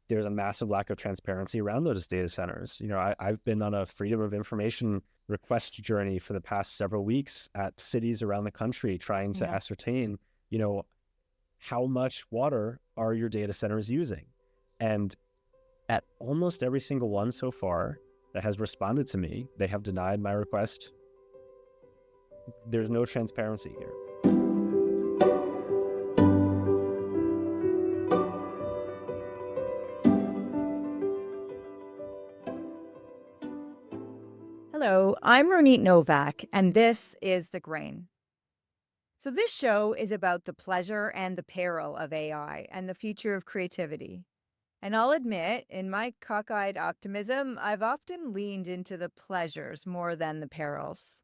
there's a massive lack of transparency around those data centers. I've been on a freedom of information request journey for the past several weeks at cities around the country trying to ascertain, how much water are your data centers using? And at almost every single one so far that has responded to me, they have denied my request. There's no transparency here. Hello, I'm Ronit Novak, and this is The Grain. So this show is about the pleasure and the peril of AI and the future of creativity. And I'll admit, in my cockeyed optimism, I've often leaned into the pleasures more than the perils.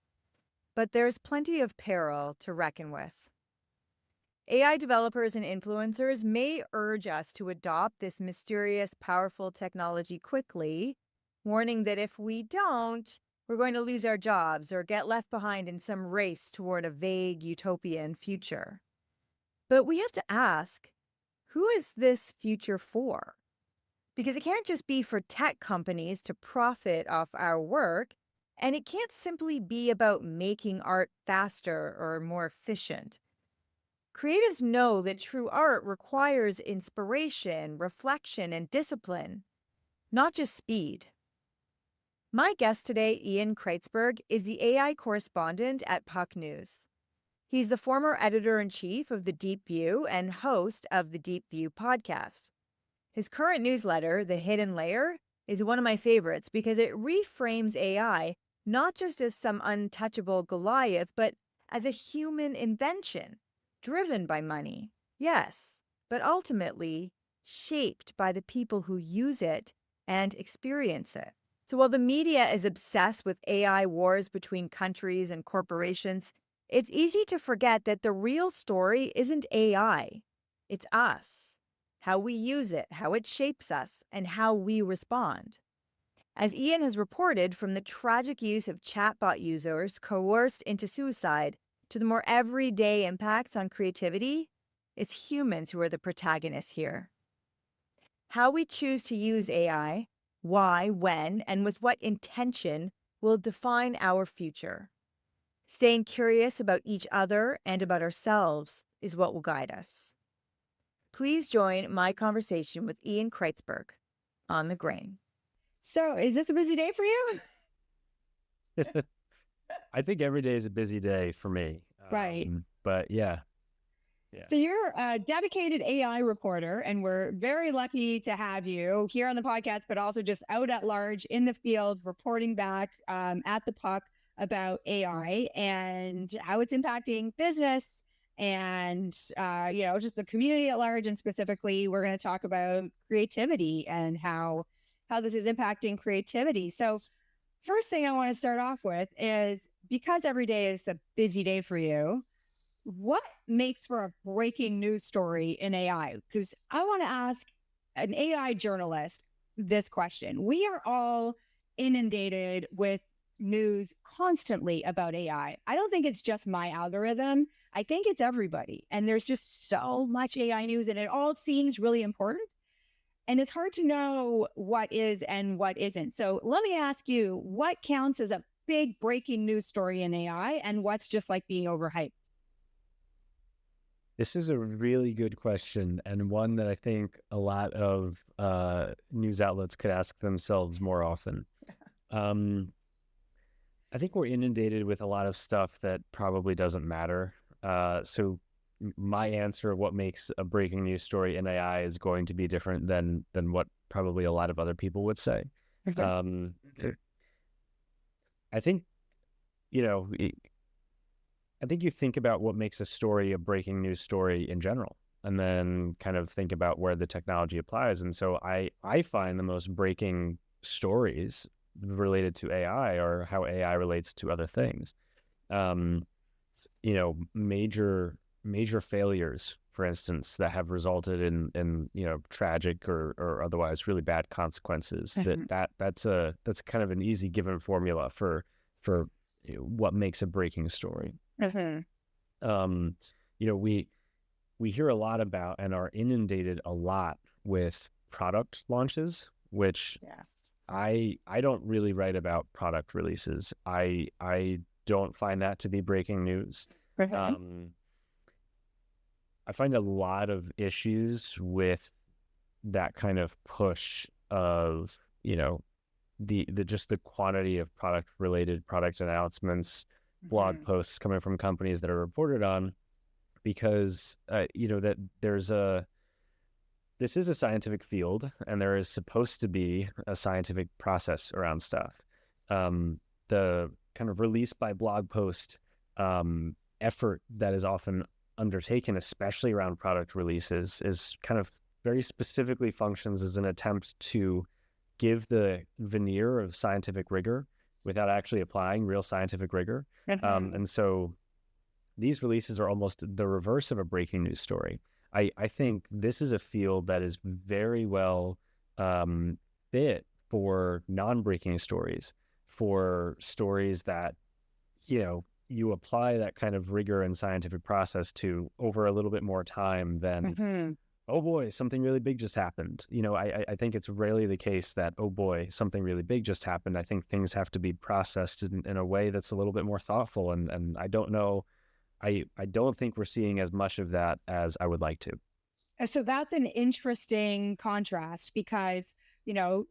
But there's plenty of peril to reckon with. AI developers and influencers may urge us to adopt this mysterious, powerful technology quickly, warning that if we don't, we're going to lose our jobs or get left behind in some race toward a vague utopian future. But we have to ask, who is this future for? Because it can't just be for tech companies to profit off our work, and it can't simply be about making art faster or more efficient. Creatives know that true art requires inspiration, reflection, and discipline, not just speed. My guest today, Ian Krietzberg, is the AI correspondent at Puck News. He's the former editor-in-chief of The Deep View and host of the Deep View podcast. His current newsletter, The Hidden Layer, is one of my favorites because it reframes AI not just as some untouchable Goliath, but as a human invention, driven by money, yes, but ultimately shaped by the people who use it and experience it. So while the media is obsessed with AI wars between countries and corporations, it's easy to forget that the real story isn't AI. It's us, how we use it, how it shapes us, and how we respond. As Ian has reported, from the tragic use of chatbot users coerced into suicide to the more everyday impacts on creativity, it's humans who are the protagonists here. How we choose to use AI, why, when, and with what intention will define our future. Staying curious about each other and about ourselves is what will guide us. Please join my conversation with Ian Krietzberg on The Grain. So, is this a busy day for you? I think every day is a busy day for me. Right. But yeah. So you're a dedicated AI reporter, and we're very lucky to have you here on the podcast, but also just out at large in the field, reporting back at the Puck about AI and how it's impacting business and, just the community at large. And specifically, we're going to talk about creativity and how this is impacting creativity. So first thing I want to start off with is, because every day is a busy day for you, what makes for a breaking news story in AI? Because I want to ask an AI journalist this question. We are all inundated with news constantly about AI. I don't think it's just my algorithm. I think it's everybody. And there's just so much AI news, and it all seems really important. And it's hard to know what is and what isn't. So let me ask you, what counts as a big breaking news story in AI, and what's just like being overhyped? This is a really good question, and one that I think a lot of news outlets could ask themselves more often. I think we're inundated with a lot of stuff that probably doesn't matter. So my answer of what makes a breaking news story in AI is going to be different than what probably a lot of other people would say. Okay. I think, I think you think about what makes a story a breaking news story in general, and then kind of think about where the technology applies. And so I find the most breaking stories related to AI or how AI relates to other things. Major failures, for instance, that have resulted in tragic or otherwise really bad consequences. That's kind of an easy given formula for what makes a breaking story. We hear a lot about and are inundated a lot with product launches, which Yeah. I don't really write about product releases. I don't find that to be breaking news. Mhm. I find a lot of issues with that kind of push of, the just the quantity of product announcements, blog Mhm. posts coming from companies that are reported on, because that this is a scientific field, and there is supposed to be a scientific process around stuff. The kind of release by blog post effort that is often undertaken, especially around product releases, is kind of very specifically functions as an attempt to give the veneer of scientific rigor without actually applying real scientific rigor. Mhm. And so these releases are almost the reverse of a breaking news story. I think this is a field that is very well fit for non-breaking stories, for stories that, you apply that kind of rigor and scientific process to over a little bit more time than, Mhm. oh boy, something really big just happened. I think it's rarely the case that, oh boy, something really big just happened. I think things have to be processed in a way that's a little bit more thoughtful. And I don't know, I don't think we're seeing as much of that as I would like to. So that's an interesting contrast because,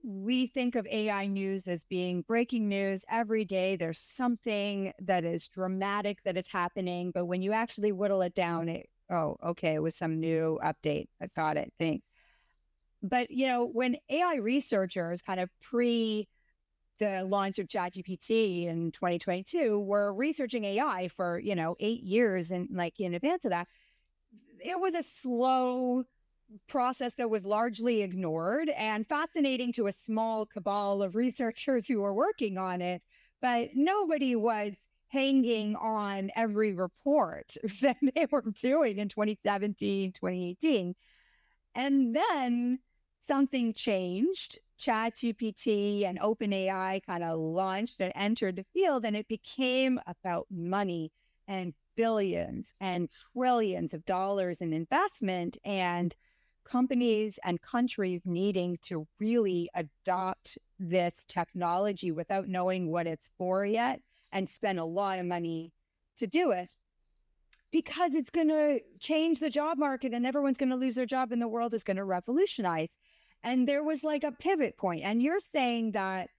we think of AI news as being breaking news every day. There's something that is dramatic that is happening. But when you actually whittle it down, oh, okay, it was some new update. I got it. Thanks. But, when AI researchers kind of pre the launch of ChatGPT in 2022 were researching AI for, 8 years and like in advance of that, it was a slow process that was largely ignored and fascinating to a small cabal of researchers who were working on it. But nobody was hanging on every report that they were doing in 2017, 2018. And then something changed. ChatGPT and OpenAI kind of launched and entered the field, and it became about money and billions and trillions of dollars in investment, and companies and countries needing to really adopt this technology without knowing what it's for yet and spend a lot of money to do it because it's going to change the job market and everyone's going to lose their job and the world is going to revolutionize. And there was like a pivot point. And you're saying that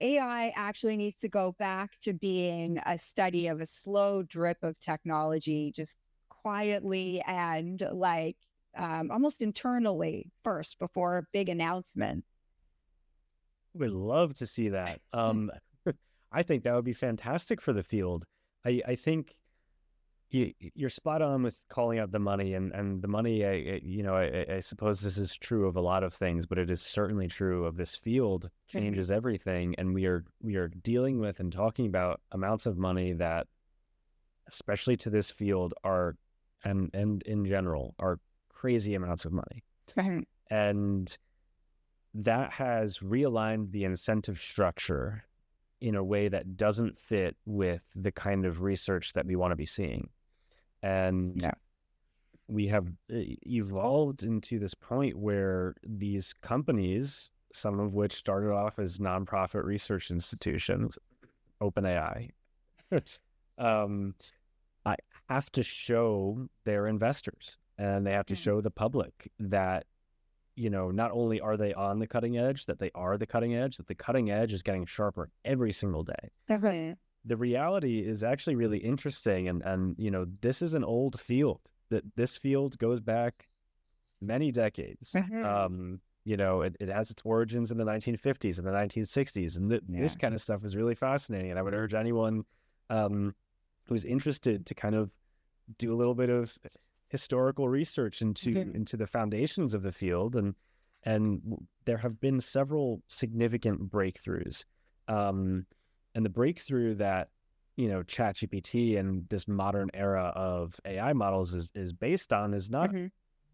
AI actually needs to go back to being a study of a slow drip of technology, just quietly and like almost internally first before a big announcement. Would love to see that. I think that would be fantastic for the field. I think you're spot on with calling out the money, and the money. I suppose this is true of a lot of things, but it is certainly true of this field. Changes everything, and we are dealing with and talking about amounts of money that, especially to this field, are and in general are crazy amounts of money, and that has realigned the incentive structure in a way that doesn't fit with the kind of research that we want to be seeing. And Yeah. we have evolved into this point where these companies, some of which started off as nonprofit research institutions, OpenAI, um, I have to show their investors, and they have to show the public that, not only are they on the cutting edge, that they are the cutting edge, that the cutting edge is getting sharper every single day. The reality is actually really interesting. And this is an old field. This field goes back many decades. It has its origins in the 1950s and the 1960s. And this kind of stuff is really fascinating. And I would urge anyone who's interested to kind of do a little bit of historical research into the foundations of the field. And there have been several significant breakthroughs. And the breakthrough that, ChatGPT and this modern era of AI models is based on is not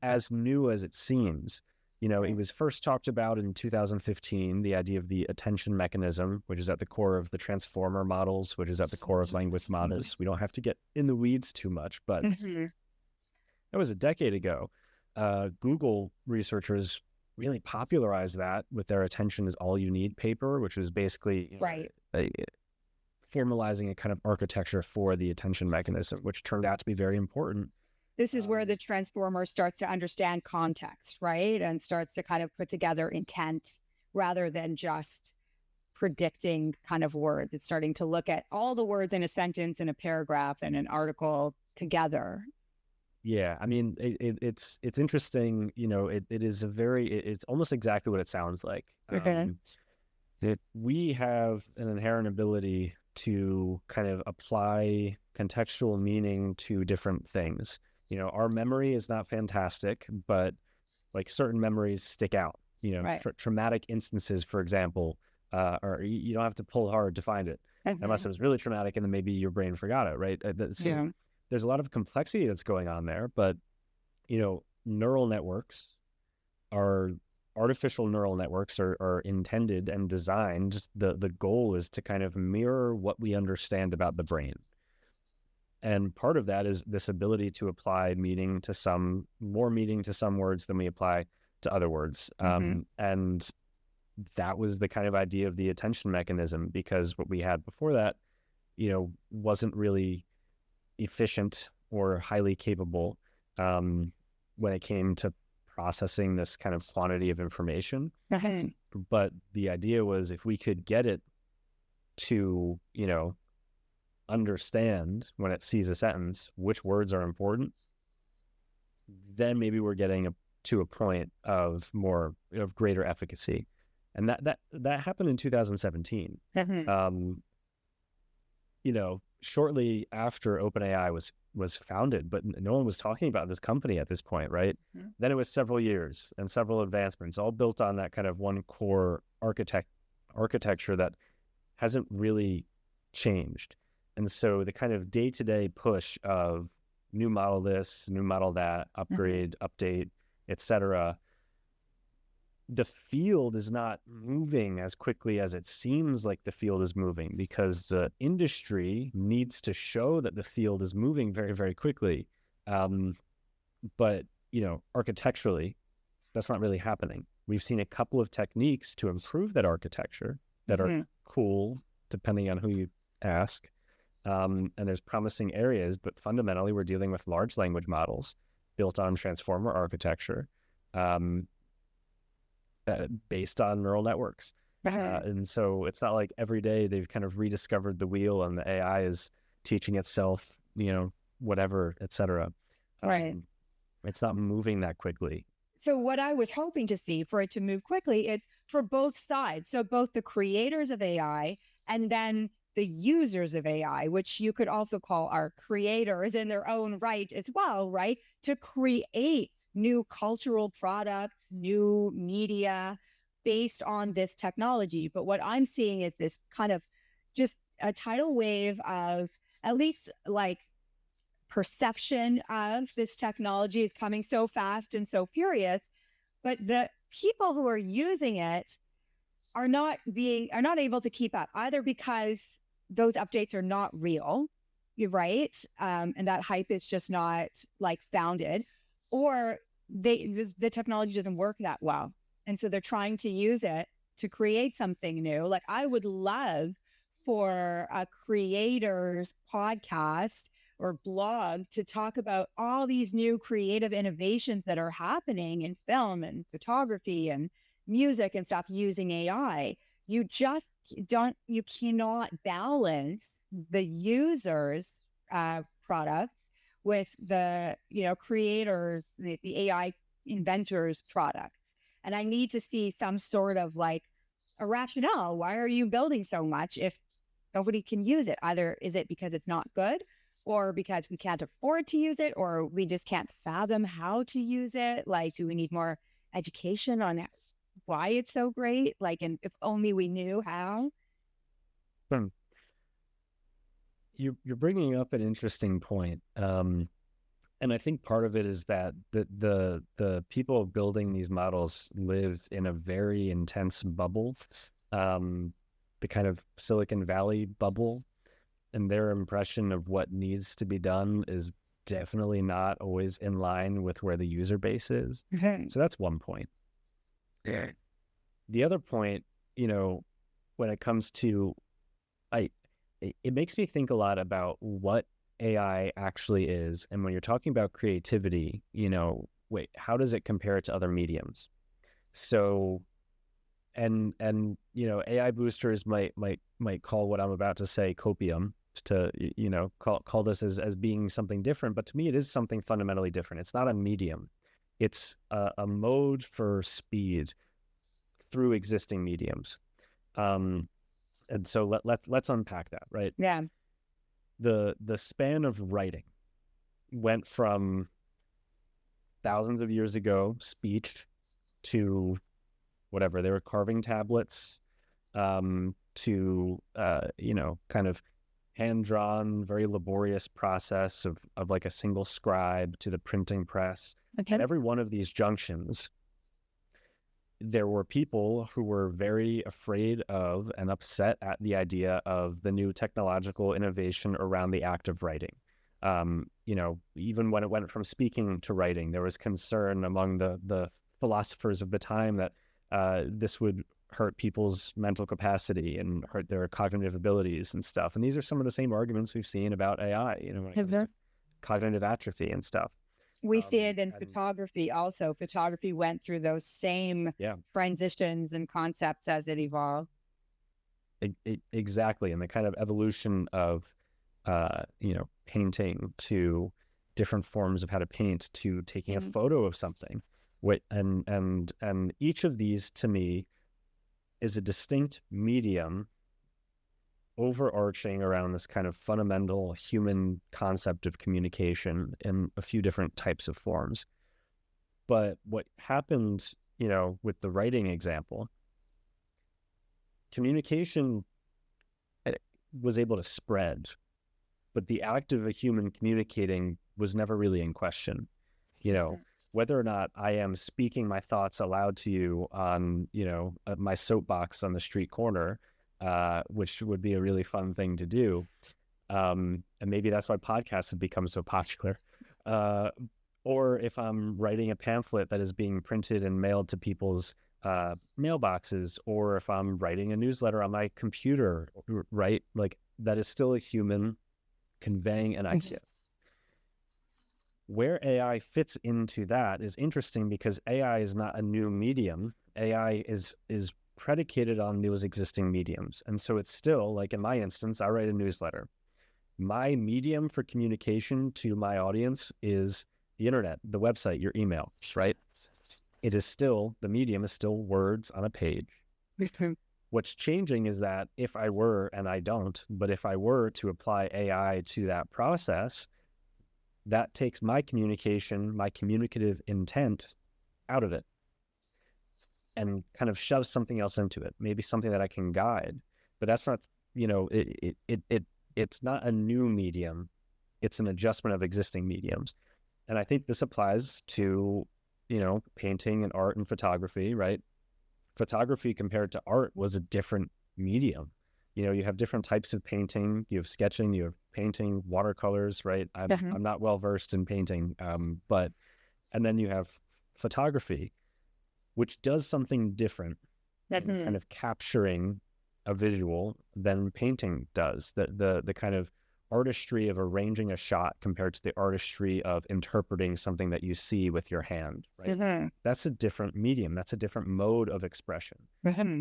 as new as it seems. It was first talked about in 2015, the idea of the attention mechanism, which is at the core of the transformer models, which is at the core of language models. We don't have to get in the weeds too much, but that was a decade ago. Google researchers really popularized that with their attention is all you need paper, which was basically formalizing a kind of architecture for the attention mechanism, which turned out to be very important. This is where the transformer starts to understand context, right? And starts to kind of put together intent rather than just predicting kind of words. It's starting to look at all the words in a sentence, in a paragraph, and an article together. Yeah, I mean, it's interesting. It is it's almost exactly what it sounds like. We have an inherent ability to kind of apply contextual meaning to different things. Our memory is not fantastic, but like certain memories stick out. Traumatic instances, for example, or you don't have to pull hard to find it, unless it was really traumatic, and then maybe your brain forgot it, right? So there's a lot of complexity that's going on there, but neural networks artificial neural networks are intended and designed. The goal is to kind of mirror what we understand about the brain. And part of that is this ability to apply more meaning to some words than we apply to other words. And that was the kind of idea of the attention mechanism, because what we had before that, wasn't really efficient or highly capable when it came to processing this kind of quantity of information. But the idea was, if we could get it to, understand when it sees a sentence which words are important, then maybe we're getting to a point of greater efficacy. And that happened in 2017. Shortly after OpenAI was founded, but no one was talking about this company at this point, right? Then it was several years and several advancements, all built on that kind of one core architecture that hasn't really changed. And so the kind of day-to-day push of new model this, new model that, upgrade, update, etc., the field is not moving as quickly as it seems like the field is moving, because the industry needs to show that the field is moving very, very quickly. But, architecturally, that's not really happening. We've seen a couple of techniques to improve that architecture that are cool, depending on who you ask. And there's promising areas, but fundamentally we're dealing with large language models built on transformer architecture, based on neural networks. And so it's not like every day they've kind of rediscovered the wheel and the AI is teaching itself, whatever, etc. Right. It's not moving that quickly. So what I was hoping to see for it to move quickly, it for both sides. So both the creators of AI and then the users of AI, which you could also call our creators in their own right as well, right? To create new cultural products, new media based on this technology. But what I'm seeing is this kind of just a tidal wave of, at least like, perception of this technology is coming so fast and so furious, but the people who are using it are not able to keep up, either because those updates are not real, you're right, and that hype is just not like founded, or the technology doesn't work that well, and so they're trying to use it to create something new. Like, I would love for a creator's podcast or blog to talk about all these new creative innovations that are happening in film and photography and music and stuff using AI. You cannot balance the user's products with the creators, the AI inventors' products. And I need to see some sort of like a rationale. Why are you building so much if nobody can use it? Either is it because it's not good, or because we can't afford to use it, or we just can't fathom how to use it? Like, do we need more education on why it's so great? Like, and if only we knew how. You're bringing up an interesting point. And I think part of it is that the people building these models live in a very intense bubble, the kind of Silicon Valley bubble, and their impression of what needs to be done is definitely not always in line with where the user base is. So that's one point. The other point, when it comes to, it makes me think a lot about what AI actually is. And when you're talking about creativity, wait, how does it compare to other mediums? So, and AI boosters might call what I'm about to say copium, to call this as being something different, but to me it is something fundamentally different. It's not a medium, it's a mode for speed through existing mediums. And so let's unpack that, right? Yeah. The span of writing went from thousands of years ago, speech, to whatever, they were carving tablets, to kind of hand-drawn, very laborious process of like a single scribe, to the printing press. Okay. At every one of these junctions, there were people who were very afraid of and upset at the idea of the new technological innovation around the act of writing. Even when it went from speaking to writing, there was concern among the philosophers of the time that this would hurt people's mental capacity and hurt their cognitive abilities and stuff. And these are some of the same arguments we've seen about AI, when it comes to cognitive atrophy and stuff. We see it in photography also. Photography went through those same transitions and concepts as it evolved. Exactly. And the kind of evolution of, painting, to different forms of how to paint, to taking a photo of something. And each of these, to me, is a distinct medium overarching around this kind of fundamental human concept of communication in a few different types of forms. But what happened, with the writing example, communication was able to spread, but the act of a human communicating was never really in question. Whether or not I am speaking my thoughts aloud to you on, my soapbox on the street corner, which would be a really fun thing to do. And maybe that's why podcasts have become so popular. Or if I'm writing a pamphlet that is being printed and mailed to people's mailboxes, or if I'm writing a newsletter on my computer, right? Like, that is still a human conveying an idea. Where AI fits into that is interesting, because AI is not a new medium. AI is predicated on those existing mediums. And so it's still, like in my instance, I write a newsletter. My medium for communication to my audience is the internet, the website, your email, right? It is still, the medium is still words on a page. What's changing is that if I were, and I don't, but if I were to apply AI to that process, that takes my communication, my communicative intent out of it, and kind of shoves something else into it, maybe something that I can guide. But that's not, it's not a new medium. It's an adjustment of existing mediums. And I think this applies to, painting and art and photography, right? Photography compared to art was a different medium. You have different types of painting. You have sketching, you have painting, watercolors, right? I'm not well versed in painting, and then you have photography, which does something different, kind of capturing a visual than painting does. The kind of artistry of arranging a shot compared to the artistry of interpreting something that you see with your hand, right? That's a different medium. That's a different mode of expression.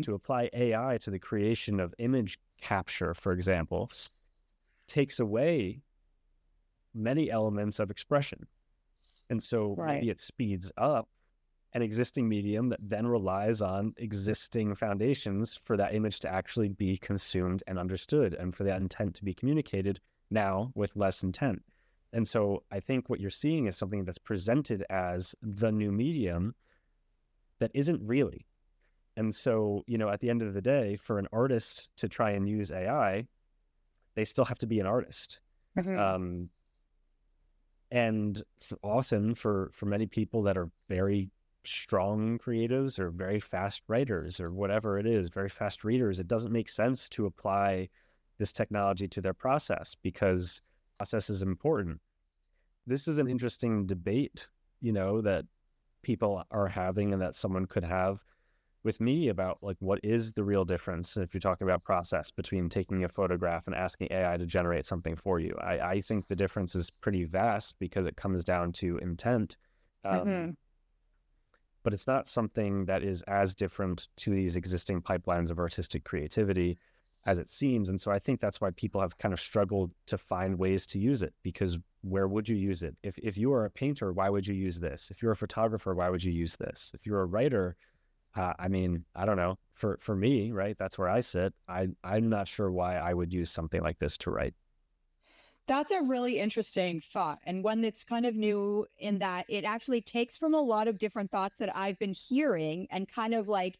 To apply AI to the creation of image capture, for example, takes away many elements of expression. And so maybe it speeds up an existing medium that then relies on existing foundations for that image to actually be consumed and understood, and for that intent to be communicated now with less intent. And so I think what you're seeing is something that's presented as the new medium that isn't really. And so, at the end of the day, for an artist to try and use AI, they still have to be an artist. And often for many people that are very strong creatives or very fast writers or whatever it is, very fast readers, it doesn't make sense to apply this technology to their process, because process is important. This is an interesting debate, that people are having and that someone could have. with me about like what is the real difference if you're talking about process between taking a photograph and asking AI to generate something for you. I think the difference is pretty vast because it comes down to intent. But it's not something that is as different to these existing pipelines of artistic creativity as it seems. And so I think that's why people have kind of struggled to find ways to use it, because where would you use it? If you are a painter, why would you use this? If you're a photographer, why would you use this? If you're a writer, I mean, I don't know. For me, right, that's where I sit. I'm not sure why I would use something like this to write. That's a really interesting thought, and one that's kind of new in that it actually takes from a lot of different thoughts that I've been hearing and kind of like,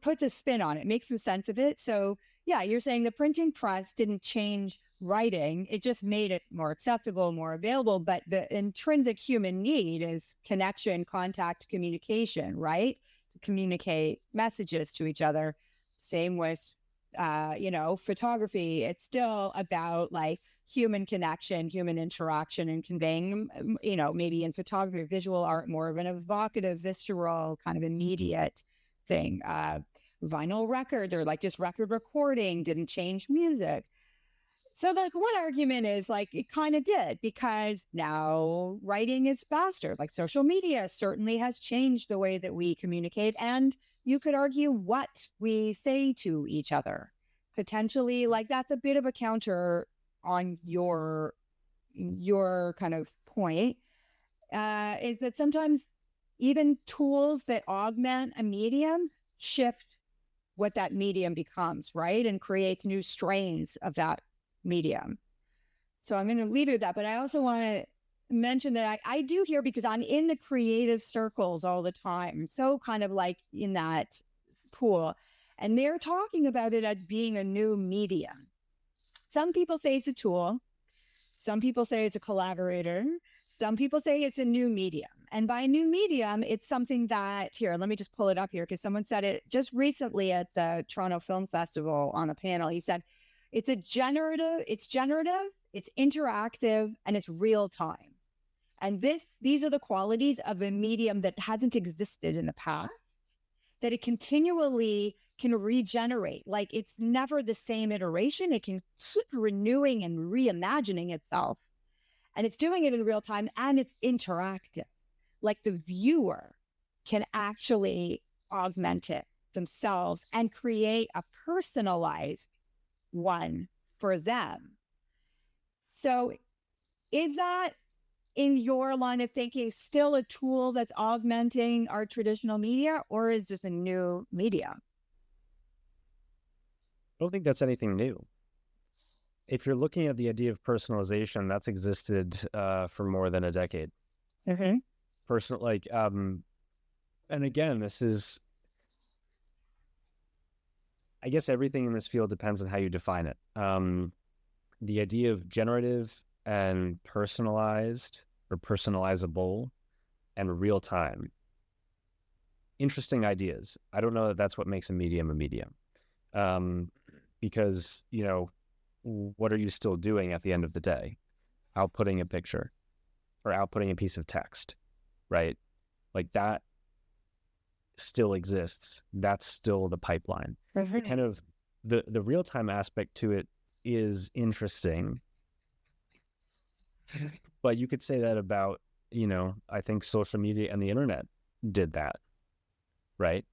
puts a spin on it, makes some sense of it. So yeah, you're saying the printing press didn't change writing. It just made it more acceptable, more available. But the intrinsic human need is connection, contact, communication, right? To communicate messages to each other. Same with, photography. It's still about like human connection, human interaction, and conveying, maybe in photography, visual art, more of an evocative, visceral, kind of immediate thing. Vinyl record or like just record recording didn't change music. So like one argument is like it kind of did, because now writing is faster. Like social media certainly has changed the way that we communicate, and you could argue what we say to each other. Potentially, like that's a bit of a counter on your kind of point. Is that sometimes even tools that augment a medium shift what that medium becomes, right? And creates new strains of that medium. So I'm going to leave it at that. But I also want to mention that I do hear, because I'm in the creative circles all the time. So kind of like in that pool. And they're talking about it as being a new medium. Some people say it's a tool. Some people say it's a collaborator. Some people say it's a new medium. And by new medium, it's something that, here, let me just pull it up here, because someone said it just recently at the Toronto Film Festival on a panel. He said, it's generative, it's interactive, and it's real time. And these are the qualities of a medium that hasn't existed in the past, that it continually can regenerate. Like it's never the same iteration. It can keep renewing and reimagining itself. And it's doing it in real time, and it's interactive. Like the viewer can actually augment it themselves and create a personalized one for them. So is that, in your line of thinking, still a tool that's augmenting our traditional media, or is this a new media? I don't think that's anything new. If you're looking at the idea of personalization, that's existed for more than a decade. Mm-hmm. And again, this is, I guess everything in this field depends on how you define it. The idea of generative and personalized or personalizable and real time. Interesting ideas. I don't know that that's what makes a medium. Because, what are you still doing at the end of the day? Outputting a picture or outputting a piece of text, right? Like that still exists. That's still the pipeline. Mm-hmm. Kind of the real-time aspect to it is interesting. But you could say that about, I think social media and the internet did that, right?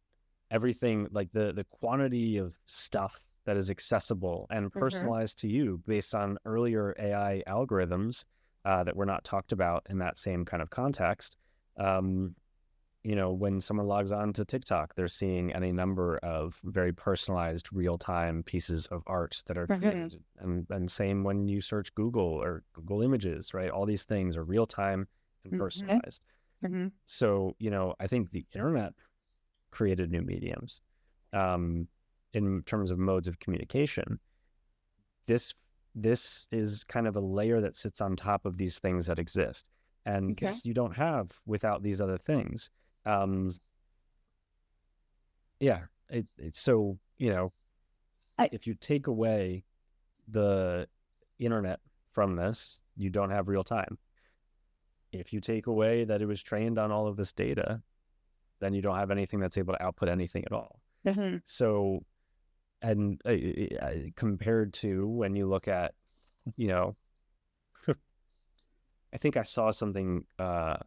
Everything, like the quantity of stuff that is accessible and personalized to you based on earlier AI algorithms that were not talked about in that same kind of context. When someone logs on to TikTok, they're seeing any number of very personalized real-time pieces of art that are created. And same when you search Google or Google Images, right? All these things are real-time and personalized. Mm-hmm. So, I think the internet created new mediums. In terms of modes of communication, this is kind of a layer that sits on top of these things that exist. And this you don't have without these other things. So, if you take away the internet from this, you don't have real time. If you take away that it was trained on all of this data, then you don't have anything that's able to output anything at all. Mm-hmm. So, and compared to when you look at, I think I saw something a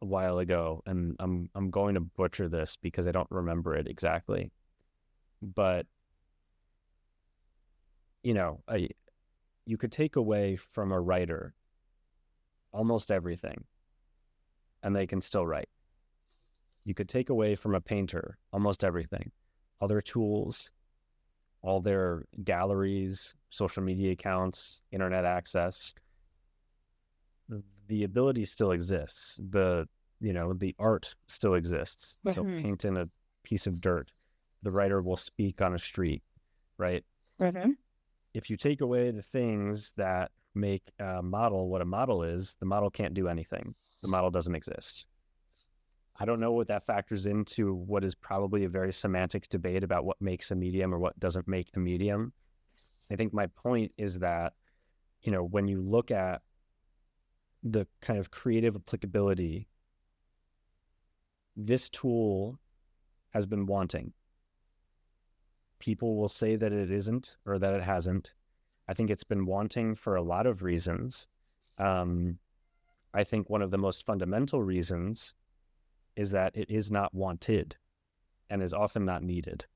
while ago, and I'm going to butcher this because I don't remember it exactly, but you could take away from a writer almost everything, and they can still write. You could take away from a painter almost everything, all their tools, all their galleries, social media accounts, internet access. The ability still exists. The art still exists. They'll paint in a piece of dirt. The writer will speak on a street, right? If you take away the things that make a model what a model is, the model can't do anything. The model doesn't exist. I don't know what that factors into what is probably a very semantic debate about what makes a medium or what doesn't make a medium. I think my point is that, when you look at the kind of creative applicability, this tool has been wanting. People will say that it isn't or that it hasn't. I think it's been wanting for a lot of reasons. I think one of the most fundamental reasons is that it is not wanted and is often not needed.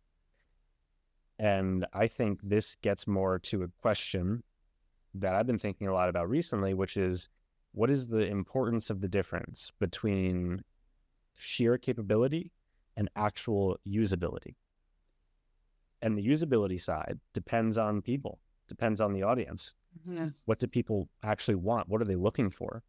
And I think this gets more to a question that I've been thinking a lot about recently, which is, what is the importance of the difference between sheer capability and actual usability? And the usability side depends on people, depends on the audience. Yeah. What do people actually want? What are they looking for?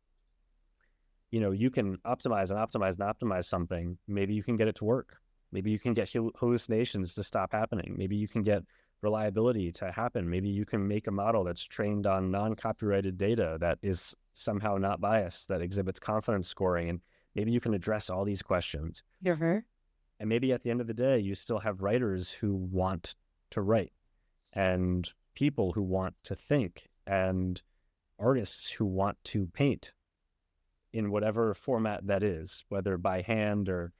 You can optimize and optimize and optimize something. Maybe you can get it to work. Maybe you can get hallucinations to stop happening. Maybe you can get reliability to happen. Maybe you can make a model that's trained on non-copyrighted data that is somehow not biased, that exhibits confidence scoring. And maybe you can address all these questions. Mm-hmm. And maybe at the end of the day, you still have writers who want to write, and people who want to think, and artists who want to paint in whatever format that is, whether by hand or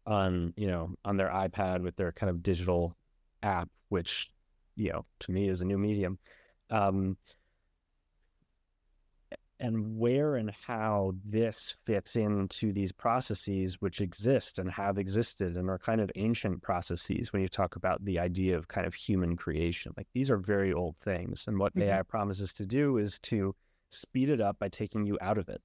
on their iPad with their kind of digital app, which, to me is a new medium. And where and how this fits into these processes which exist and have existed and are kind of ancient processes when you talk about the idea of kind of human creation. Like, these are very old things. And what AI promises to do is to speed it up by taking you out of it,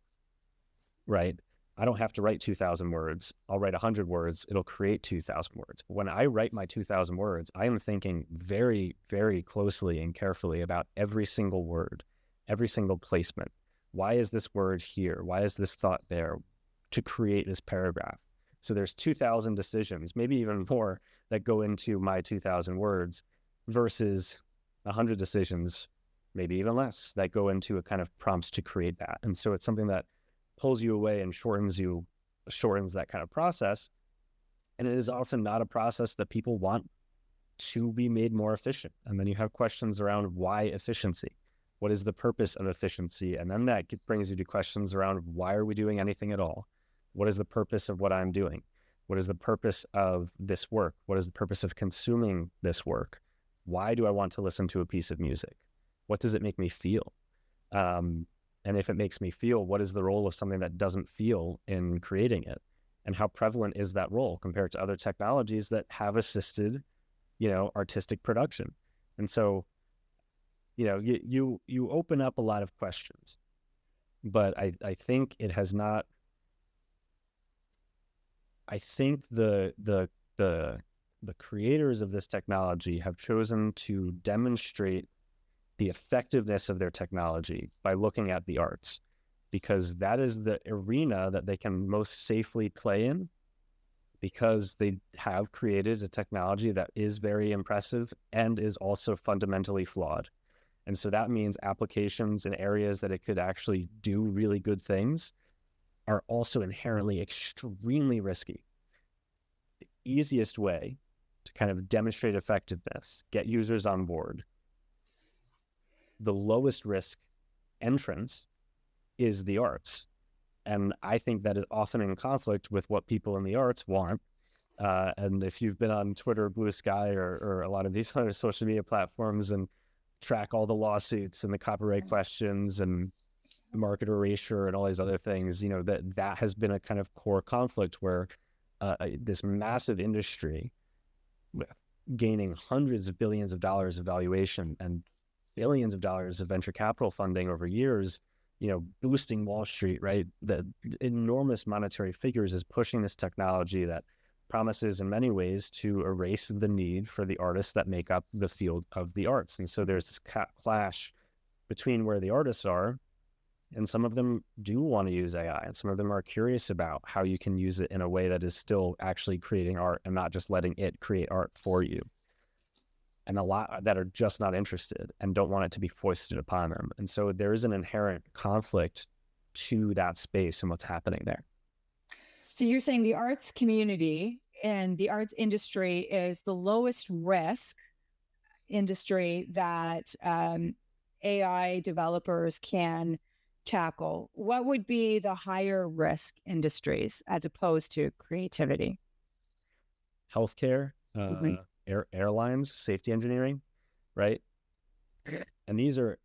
right? I don't have to write 2,000 words. I'll write 100 words. It'll create 2,000 words. When I write my 2,000 words, I am thinking very, very closely and carefully about every single word, every single placement. Why is this word here? Why is this thought there to create this paragraph? So there's 2,000 decisions, maybe even more, that go into my 2,000 words versus 100 decisions, maybe even less, that go into a kind of prompts to create that. And so it's something that pulls you away and shortens that kind of process. And it is often not a process that people want to be made more efficient. And then you have questions around why efficiency? What is the purpose of efficiency? And then that brings you to questions around, why are we doing anything at all? What is the purpose of what I'm doing? What is the purpose of this work? What is the purpose of consuming this work? Why do I want to listen to a piece of music? What does it make me feel? And if it makes me feel, what is the role of something that doesn't feel in creating it? And how prevalent is that role compared to other technologies that have assisted, artistic production? And so, you open up a lot of questions, but I think it has not. I think the creators of this technology have chosen to demonstrate the effectiveness of their technology by looking at the arts, because that is the arena that they can most safely play in, because they have created a technology that is very impressive and is also fundamentally flawed. And so that means applications in areas that it could actually do really good things are also inherently extremely risky. The easiest way to kind of demonstrate effectiveness, get users on board, the lowest risk entrance is the arts. And I think that is often in conflict with what people in the arts want. And if you've been on Twitter, Blue Sky, or a lot of these other social media platforms and track all the lawsuits and the copyright questions and market erasure and all these other things, that has been a kind of core conflict where this massive industry gaining hundreds of billions of dollars of valuation and billions of dollars of venture capital funding over years, boosting Wall Street, right? The enormous monetary figures is pushing this technology that promises in many ways to erase the need for the artists that make up the field of the arts. And so there's this clash between where the artists are, and some of them do want to use AI, and some of them are curious about how you can use it in a way that is still actually creating art and not just letting it create art for you. And a lot that are just not interested and don't want it to be foisted upon them. And so there is an inherent conflict to that space and what's happening there. So you're saying the arts community and the arts industry is the lowest risk industry that AI developers can tackle. What would be the higher risk industries as opposed to creativity? Healthcare, airlines, safety engineering, right? And these are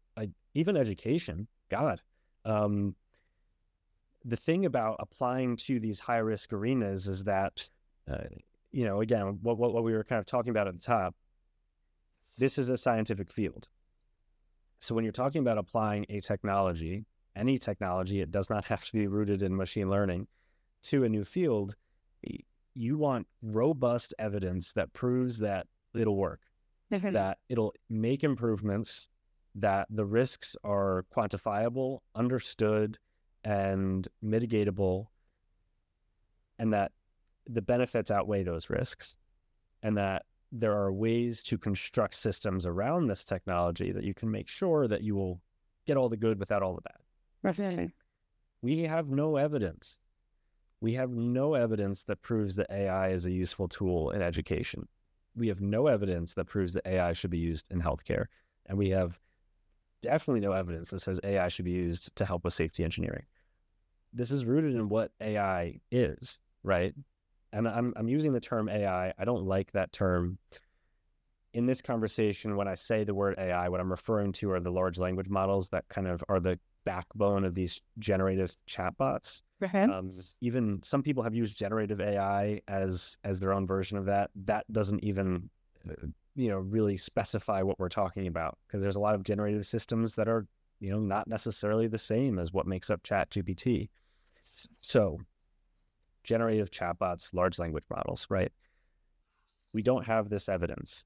even education. God, the thing about applying to these high risk arenas is that, again, what we were kind of talking about at the top, this is a scientific field. So when you're talking about applying a technology, any technology, it does not have to be rooted in machine learning, to a new field, you want robust evidence that proves that it'll work, that it'll make improvements, that the risks are quantifiable, understood, and mitigatable, and that the benefits outweigh those risks, and that there are ways to construct systems around this technology that you can make sure that you will get all the good without all the bad. We have no evidence. We have no evidence that proves that AI is a useful tool in education. We have no evidence that proves that AI should be used in healthcare. And we have definitely no evidence that says AI should be used to help with safety engineering. This is rooted in what AI is, right? And I'm using the term AI. I don't like that term. In this conversation, when I say the word AI, what I'm referring to are the large language models that kind of are the backbone of these generative chatbots. Even some people have used generative AI as their own version of that. That doesn't even, really specify what we're talking about, because there's a lot of generative systems that are, not necessarily the same as what makes up ChatGPT. So generative chatbots, large language models, right? We don't have this evidence.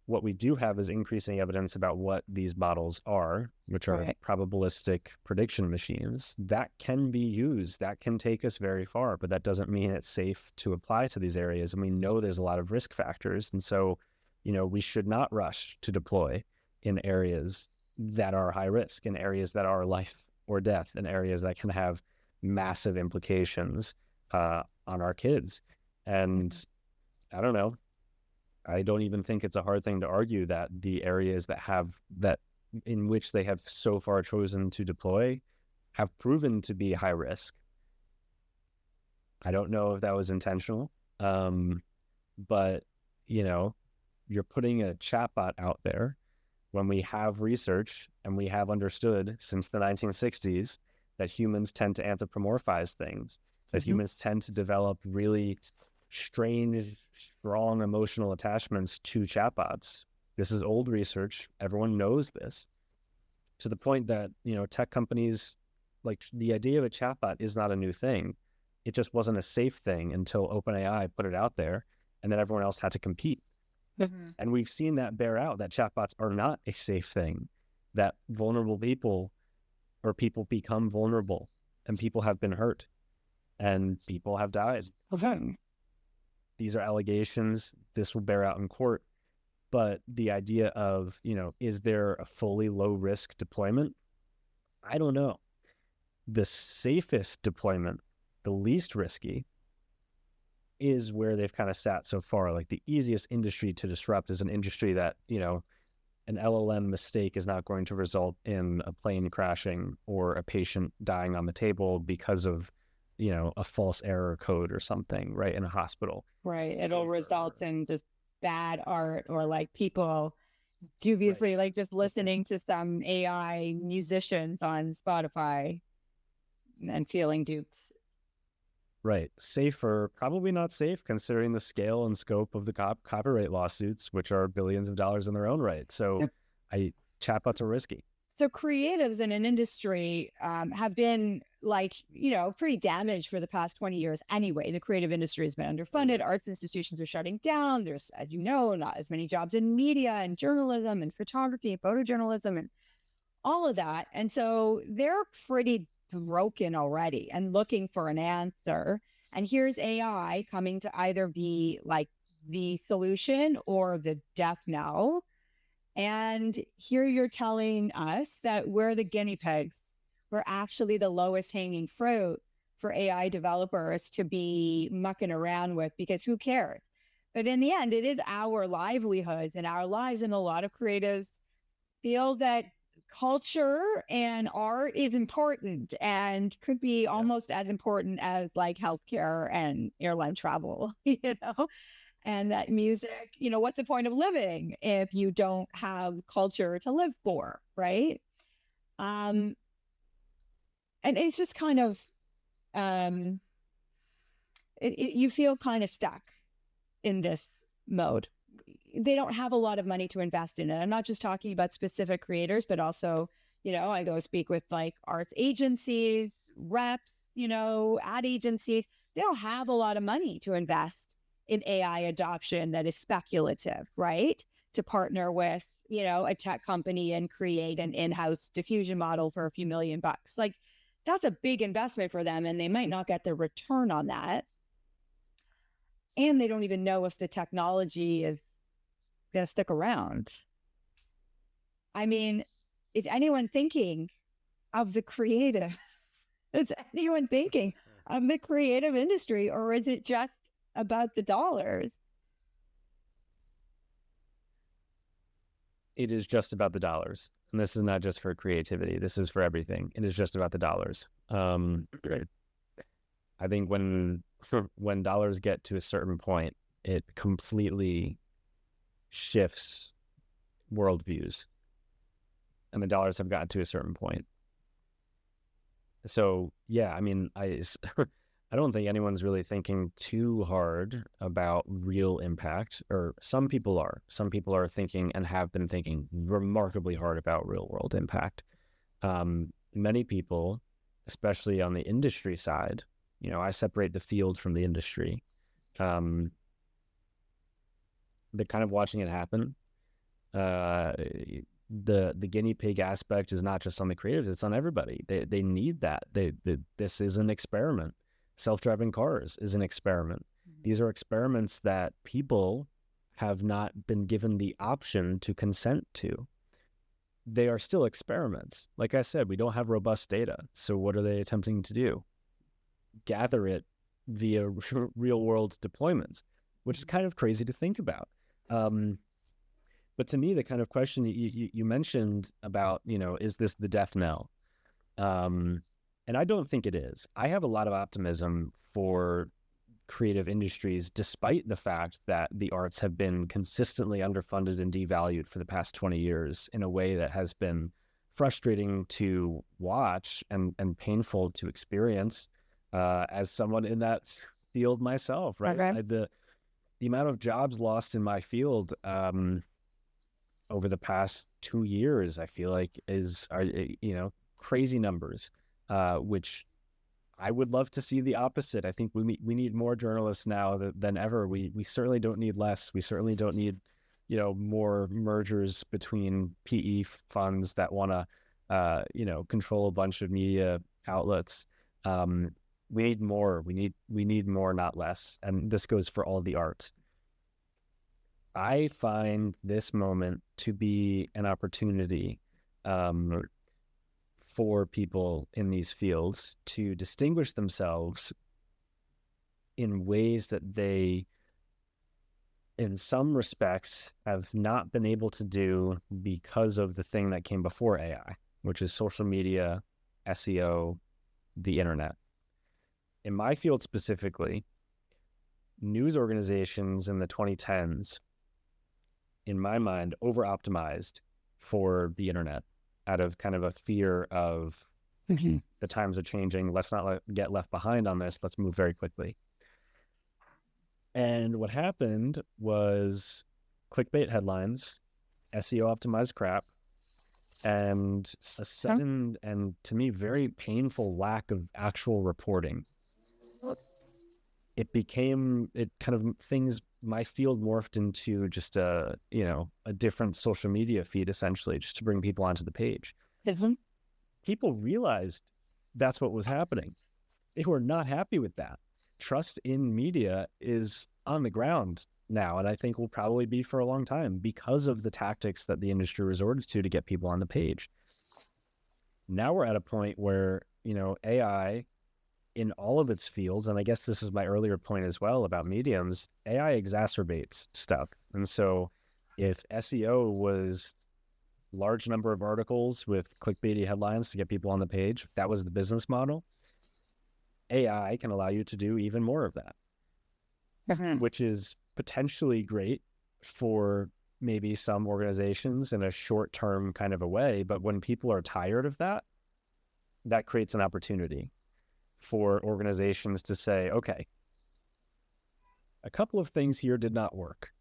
What we do have is increasing evidence about what these models are, which are probabilistic prediction machines. That can be used. That can take us very far, but that doesn't mean it's safe to apply to these areas. And we know there's a lot of risk factors. And so, we should not rush to deploy in areas that are high risk, in areas that are life or death, in areas that can have massive implications on our kids. And I don't know. I don't even think it's a hard thing to argue that the areas that in which they have so far chosen to deploy have proven to be high risk. I don't know if that was intentional, but you're putting a chatbot out there when we have research and we have understood since the 1960s that humans tend to anthropomorphize things, that humans tend to develop really strange, strong emotional attachments to chatbots. This is old research. Everyone knows this, to the point that, tech companies, like, the idea of a chatbot is not a new thing. It just wasn't a safe thing until OpenAI put it out there, and then everyone else had to compete. And we've seen that bear out, that chatbots are not a safe thing, that vulnerable people become vulnerable, and people have been hurt, and people have died. These are allegations. This will bear out in court. But the idea of, is there a fully low risk deployment? I don't know. The safest deployment, the least risky, is where they've kind of sat so far. Like, the easiest industry to disrupt is an industry that, an LLM mistake is not going to result in a plane crashing or a patient dying on the table because of, a false error code or something, right, in a hospital. Right. It'll result in just bad art, or like people dubiously, like just listening to some AI musicians on Spotify and feeling duped. Right. Safer, probably not safe, considering the scale and scope of the copyright lawsuits, which are billions of dollars in their own right. So chatbots are risky. So creatives in an industry have been pretty damaged for the past 20 years anyway. The creative industry has been underfunded. Arts institutions are shutting down. There's, as you know, not as many jobs in media and journalism and photography and photojournalism and all of that. And so they're pretty broken already and looking for an answer. And here's AI coming to either be like the solution or the death knell. And here you're telling us that we're the guinea pigs. We're actually the lowest hanging fruit for AI developers to be mucking around with, because who cares? But in the end, it is our livelihoods and our lives. And a lot of creatives feel that culture and art is important and could be almost as important as like healthcare and airline travel, and that music, what's the point of living if you don't have culture to live for, right? And it's just kind of, you feel kind of stuck in this mode. They don't have a lot of money to invest in it. I'm not just talking about specific creators, but also, I go speak with like arts agencies, reps, ad agencies. They don't have a lot of money to invest in AI adoption that is speculative, right? To partner with, a tech company and create an in-house diffusion model for a few $1 million. Like, that's a big investment for them, and they might not get the return on that. And they don't even know if the technology is going to stick around. I mean, is anyone thinking of the creative? Is anyone thinking of the creative industry, or is it just about the dollars? It is just about the dollars. And this is not just for creativity. This is for everything. It is just about the dollars. I think when dollars get to a certain point, it completely shifts worldviews. And the dollars have gotten to a certain point. So, yeah, I mean, I don't think anyone's really thinking too hard about real impact, or some people are. Some people are thinking and have been thinking remarkably hard about real world impact. Many people, especially on the industry side, I separate the field from the industry. They're kind of watching it happen. The guinea pig aspect is not just on the creatives, it's on everybody. They need that. This is an experiment. Self-driving cars is an experiment. These are experiments that people have not been given the option to consent to. They are still experiments. Like I said, we don't have robust data. So what are they attempting to do? Gather it via real world deployments, which is kind of crazy to think about. But to me, the kind of question you mentioned about, is this the death knell? And I don't think it is. I have a lot of optimism for creative industries, despite the fact that the arts have been consistently underfunded and devalued for the past 20 years in a way that has been frustrating to watch and painful to experience as someone in that field myself, right? Okay. The amount of jobs lost in my field over the past 2 years, I feel like are crazy numbers, which I would love to see the opposite. I think we need more journalists now than ever. We certainly don't need less. We certainly don't need, more mergers between PE funds that want to, control a bunch of media outlets. We need more. We need more, not less. And this goes for all the arts. I find this moment to be an opportunity for people in these fields to distinguish themselves in ways that they in some respects have not been able to do because of the thing that came before AI, which is social media, SEO, the internet. In my field specifically, news organizations in the 2010s, in my mind, over-optimized for the internet out of kind of a fear of the times are changing. Let's not get left behind on this. Let's move very quickly. And what happened was clickbait headlines, SEO optimized crap, and a sudden and to me very painful lack of actual reporting. It kind of things, my field morphed into just a different social media feed, essentially, just to bring people onto the page. People realized that's what was happening. They were not happy with that. Trust in media is on the ground now, and I think will probably be for a long time because of the tactics that the industry resorted to get people on the page. Now we're at a point where, AI in all of its fields, and I guess this is my earlier point as well about mediums, AI exacerbates stuff. And so if SEO was large number of articles with clickbaity headlines to get people on the page, if that was the business model, AI can allow you to do even more of that, which is potentially great for maybe some organizations in a short-term kind of a way. But when people are tired of that, that creates an opportunity for organizations to say, okay, a couple of things here did not work.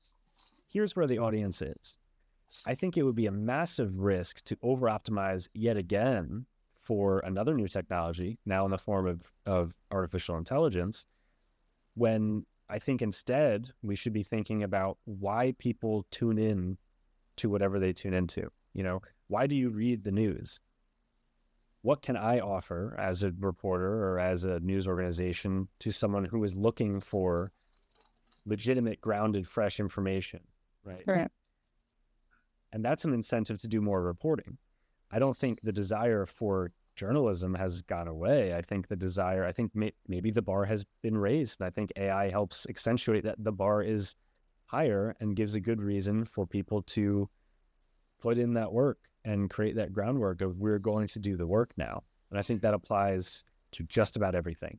Here's where the audience is. I think it would be a massive risk to over-optimize yet again for another new technology, now in the form of artificial intelligence, when I think instead we should be thinking about why people tune in to whatever they tune into. Why do you read the news? What can I offer as a reporter or as a news organization to someone who is looking for legitimate, grounded, fresh information, right? Correct. And that's an incentive to do more reporting. I don't think the desire for journalism has gone away. I think maybe the bar has been raised. And I think AI helps accentuate that the bar is higher and gives a good reason for people to put in that work and create that groundwork of we're going to do the work now. And I think that applies to just about everything.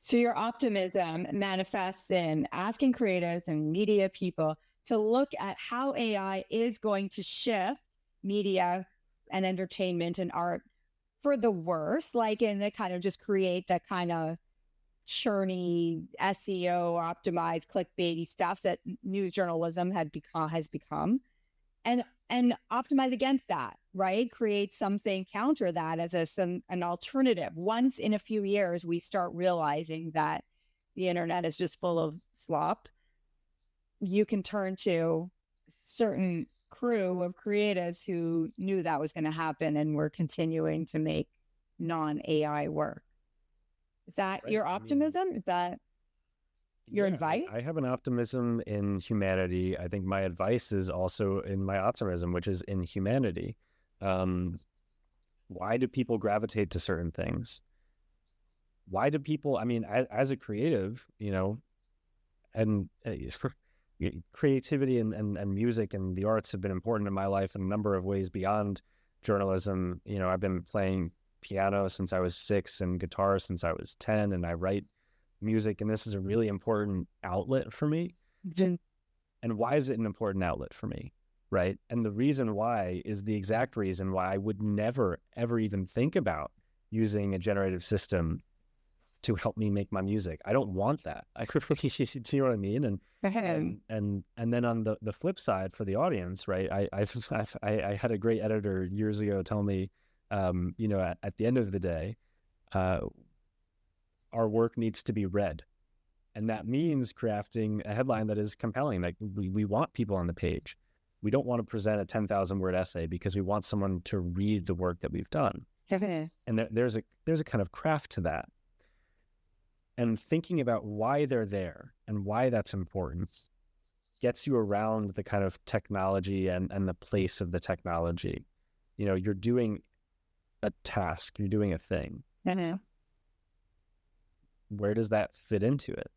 So your optimism manifests in asking creatives and media people to look at how AI is going to shift media and entertainment and art for the worse, like in the kind of just create that kind of churny SEO optimized clickbaity stuff that news journalism has become. And optimize against that, right? Create something counter that as an alternative. Once in a few years, we start realizing that the internet is just full of slop, you can turn to certain crew of creatives who knew that was going to happen and were continuing to make non-AI work. Is that right? Your optimism? Is that your advice? I have an optimism in humanity. I think my advice is also in my optimism, which is in humanity. Why do people gravitate to certain things? Why do people, as a creative, and creativity and music and the arts have been important in my life in a number of ways beyond journalism. I've been playing piano since I was 6 and guitar since I was 10, and I write music, and this is a really important outlet for me. And why is it an important outlet for me, right? And the reason why is the exact reason why I would never, ever even think about using a generative system to help me make my music. I don't want that. I really, do you know what I mean? And then on the flip side for the audience, right? I had a great editor years ago tell me, at the end of the day, our work needs to be read. And that means crafting a headline that is compelling. Like we want people on the page. We don't want to present a 10,000 word essay because we want someone to read the work that we've done. And there's a kind of craft to that. And thinking about why they're there and why that's important gets you around the kind of technology and the place of the technology. You're doing a task, you're doing a thing. Where does that fit into it?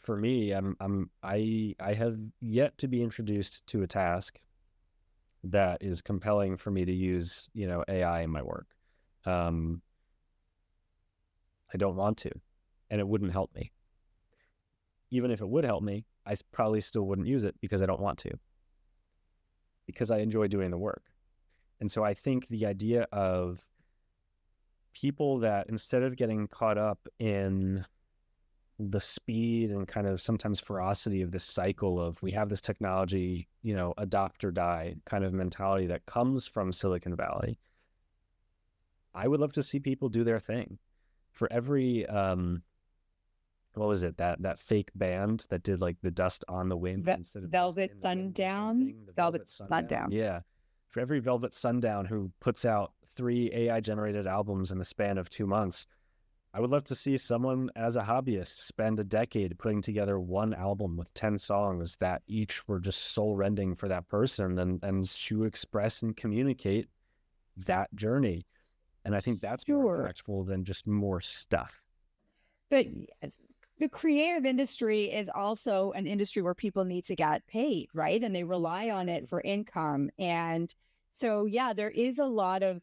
for me, I have yet to be introduced to a task that is compelling for me to use, AI in my work. Um, I don't want to, and it wouldn't help me. Even if it would help me, I probably still wouldn't use it because I don't want to, because I enjoy doing the work. And so I think the idea of people that, instead of getting caught up in the speed and kind of sometimes ferocity of this cycle of, we have this technology, adopt or die kind of mentality that comes from Silicon Valley, I would love to see people do their thing. For every what was it, that fake band that did like the Dust on the Wind instead of Velvet Sundown. Velvet Sundown. Yeah. For every Velvet Sundown who puts out 3 AI generated albums in the span of 2 months, I would love to see someone as a hobbyist spend a decade putting together one album with 10 songs that each were just soul rending for that person, and to express and communicate that journey. And I think that's more impactful than just more stuff. But the creative industry is also an industry where people need to get paid, right? And they rely on it for income. And so, yeah, there is a lot of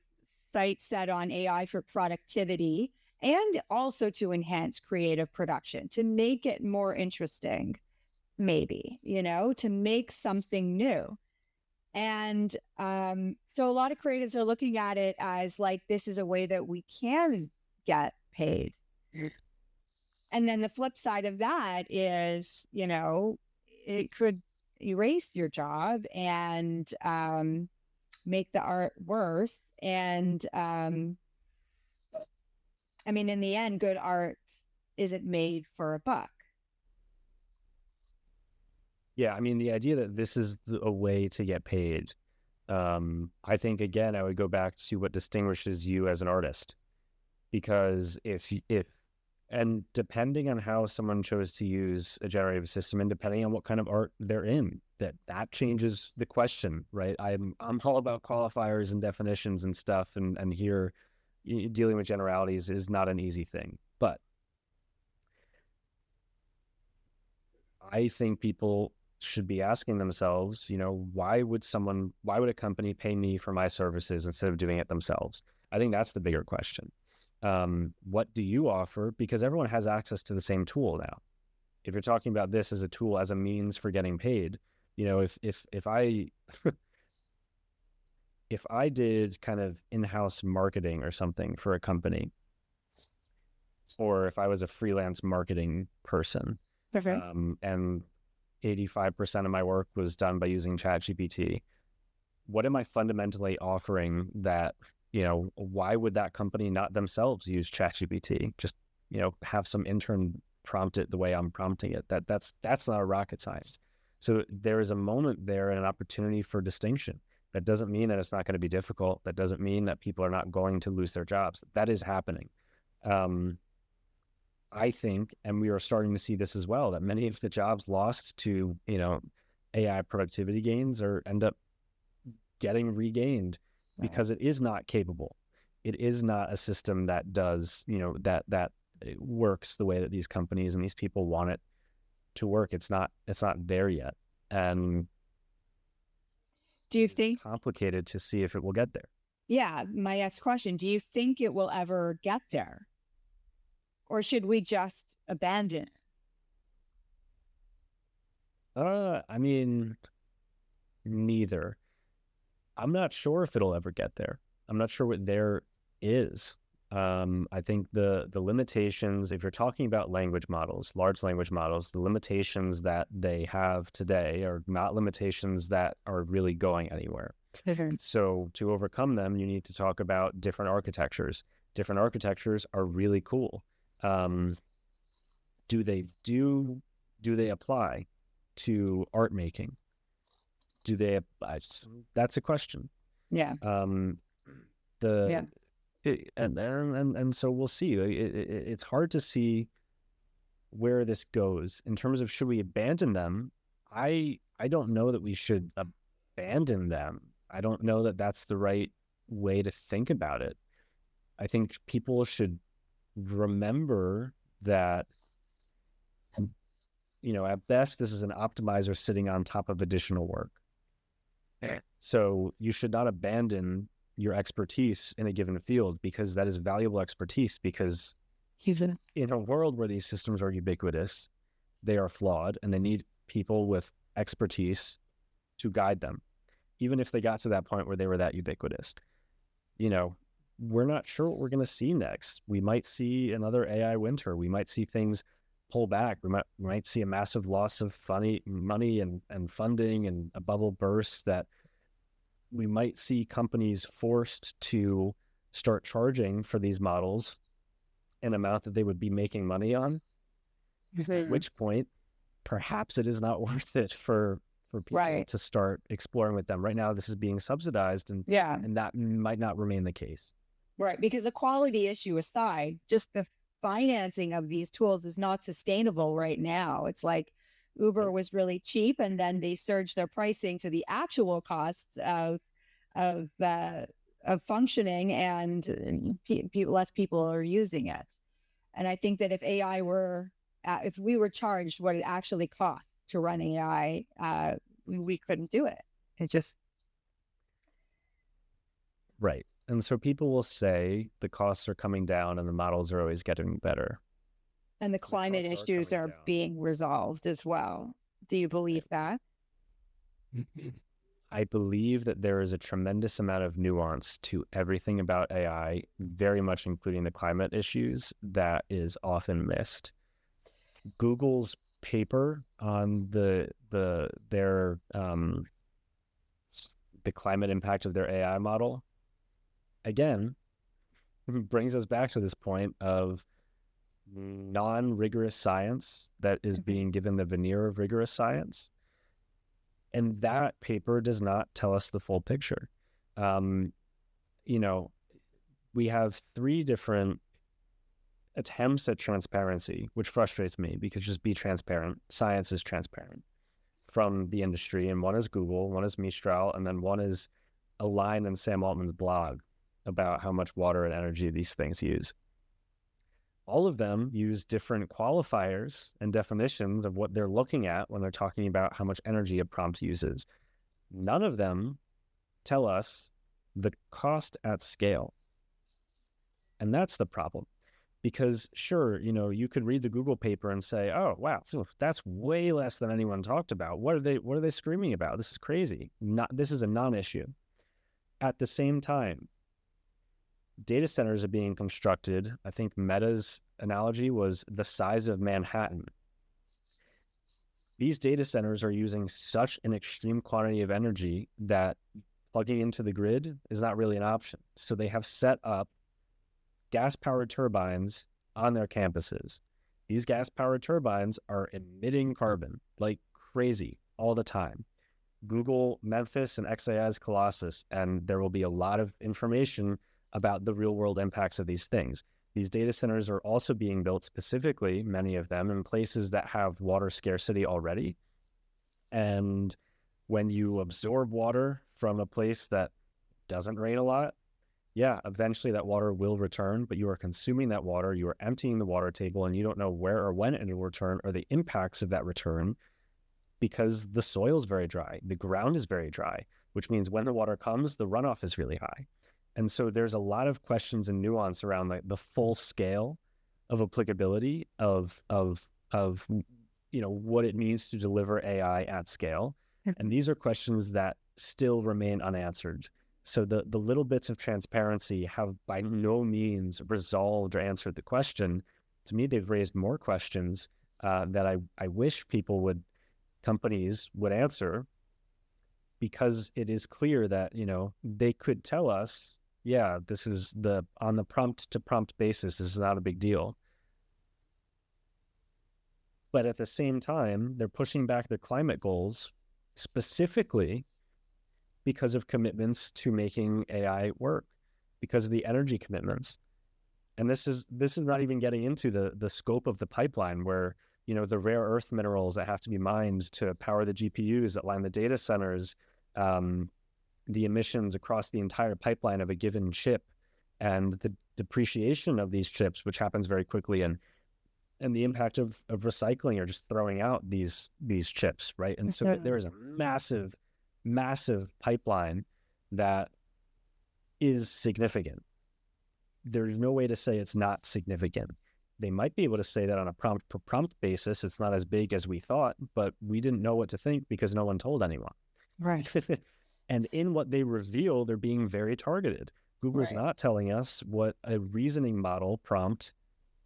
sites set on AI for productivity and also to enhance creative production, to make it more interesting, maybe, to make something new. And so a lot of creatives are looking at it as like, this is a way that we can get paid. And then the flip side of that is, it could erase your job and make the art worse. And in the end, good art isn't made for a buck. Yeah, the idea that this is a way to get paid, I think, again, I would go back to what distinguishes you as an artist. Because and depending on how someone chose to use a generative system, and depending on what kind of art they're in, that changes the question, right? I'm all about qualifiers and definitions and stuff, and here dealing with generalities is not an easy thing. But I think people should be asking themselves, why would a company pay me for my services instead of doing it themselves? I think that's the bigger question. What do you offer? Because everyone has access to the same tool now. If you're talking about this as a tool, as a means for getting paid, if I if I did kind of in-house marketing or something for a company, or if I was a freelance marketing person, and 85% of my work was done by using ChatGPT, what am I fundamentally offering that, why would that company not themselves use ChatGPT? Just, have some intern prompt it the way I'm prompting it. That's not a rocket science. So there is a moment there and an opportunity for distinction. That doesn't mean that it's not going to be difficult. That doesn't mean that people are not going to lose their jobs. That is happening. I think, and we are starting to see this as well, that many of the jobs lost to, AI productivity gains end up getting regained because it is not capable. It is not a system that does, that it works the way that these companies and these people want it to work. It's not there yet. And do you think it's complicated to see if it will get there? Yeah. My next question, do you think it will ever get there? Or should we just abandon it? Neither. I'm not sure if it'll ever get there. I'm not sure what there is. I think the limitations, if you're talking about language models, large language models, the limitations that they have today are not limitations that are really going anywhere. So to overcome them, you need to talk about different architectures. Different architectures are really cool. Do they apply to art making? Do they? That's a question. Yeah. And so we'll see. It's hard to see where this goes in terms of, should we abandon them? I don't know that we should abandon them. I don't know that that's the right way to think about it. I think people should remember that at best, this is an optimizer sitting on top of additional work. So you should not abandon your expertise in a given field, because that is valuable expertise, because even in a world where these systems are ubiquitous, they are flawed and they need people with expertise to guide them. Even if they got to that point where they were that ubiquitous, we're not sure what we're going to see next. We might see another AI winter. We might see things pull back. We might see a massive loss of money and funding, and a bubble burst that we might see companies forced to start charging for these models an amount that they would be making money on. At which point, perhaps it is not worth it for people to start exploring with them. Right now, this is being subsidized, and that might not remain the case. Right, because the quality issue aside, just the financing of these tools is not sustainable right now. It's like Uber was really cheap, and then they surged their pricing to the actual costs of functioning, and less people are using it. And I think that if if we were charged what it actually costs to run AI, we couldn't do it. It just right. And so people will say the costs are coming down and the models are always getting better. And the climate issues are being resolved as well. Do you believe that? I believe that there is a tremendous amount of nuance to everything about AI, very much including the climate issues, that is often missed. Google's paper on the climate impact of their AI model, again, brings us back to this point of non-rigorous science that is being given the veneer of rigorous science. And that paper does not tell us the full picture. We have 3 different attempts at transparency, which frustrates me, because just be transparent. Science is transparent from the industry. And one is Google, one is Mistral, and then one is a line in Sam Altman's blog about how much water and energy these things use. All of them use different qualifiers and definitions of what they're looking at when they're talking about how much energy a prompt uses. None of them tell us the cost at scale. And that's the problem. Because sure, you could read the Google paper and say, oh, wow, so that's way less than anyone talked about. What are they screaming about? This is crazy. This is a non-issue. At the same time, data centers are being constructed. I think Meta's analogy was the size of Manhattan. These data centers are using such an extreme quantity of energy that plugging into the grid is not really an option. So they have set up gas-powered turbines on their campuses. These gas-powered turbines are emitting carbon like crazy all the time. Google Memphis and XAI's Colossus, and there will be a lot of information about the real-world impacts of these things. These data centers are also being built specifically, many of them, in places that have water scarcity already. And when you absorb water from a place that doesn't rain a lot, eventually that water will return, but you are consuming that water, you are emptying the water table, and you don't know where or when it will return or the impacts of that return, because the soil is very dry, the ground is very dry, which means when the water comes, the runoff is really high. And so there's a lot of questions and nuance around the full scale of applicability of what it means to deliver AI at scale. And these are questions that still remain unanswered. So the little bits of transparency have by no means resolved or answered the question. To me, they've raised more questions that I wish companies would answer, because it is clear that, they could tell us, this is on the prompt to prompt basis, this is not a big deal. But at the same time, they're pushing back their climate goals specifically because of commitments to making AI work, because of the energy commitments. And this is not even getting into the scope of the pipeline, where, the rare earth minerals that have to be mined to power the GPUs that line the data centers, the emissions across the entire pipeline of a given chip, and the depreciation of these chips, which happens very quickly. And and the impact of recycling or just throwing out these chips, right? And so there is a massive pipeline that is significant. There's no way to say it's not significant. They might be able to say that on a prompt per prompt basis, it's not as big as we thought, but we didn't know what to think because no one told anyone. Right. And in what they reveal, they're being very targeted. Google's not telling us what a reasoning model prompt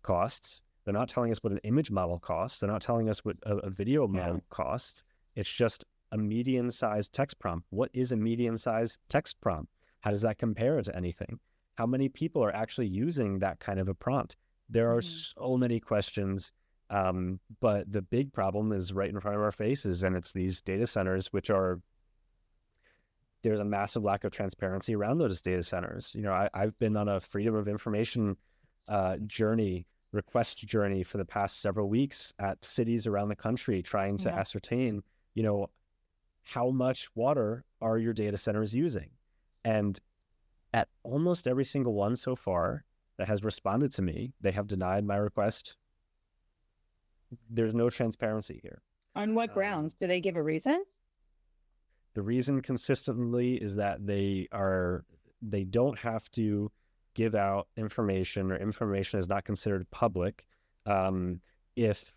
costs. They're not telling us what an image model costs. They're not telling us what a video model costs. It's just a median-sized text prompt. What is a median-sized text prompt? How does that compare to anything? How many people are actually using that kind of a prompt? There are so many questions, but the big problem is right in front of our faces, and it's these data centers, which are, there's a massive lack of transparency around those data centers. I've been on a freedom of information request journey for the past several weeks at cities around the country, trying to ascertain, how much water are your data centers using? And at almost every single one so far that has responded to me, they have denied my request. There's no transparency here. On what grounds? Do they give a reason? The reason consistently is that they don't have to give out information, or information is not considered public if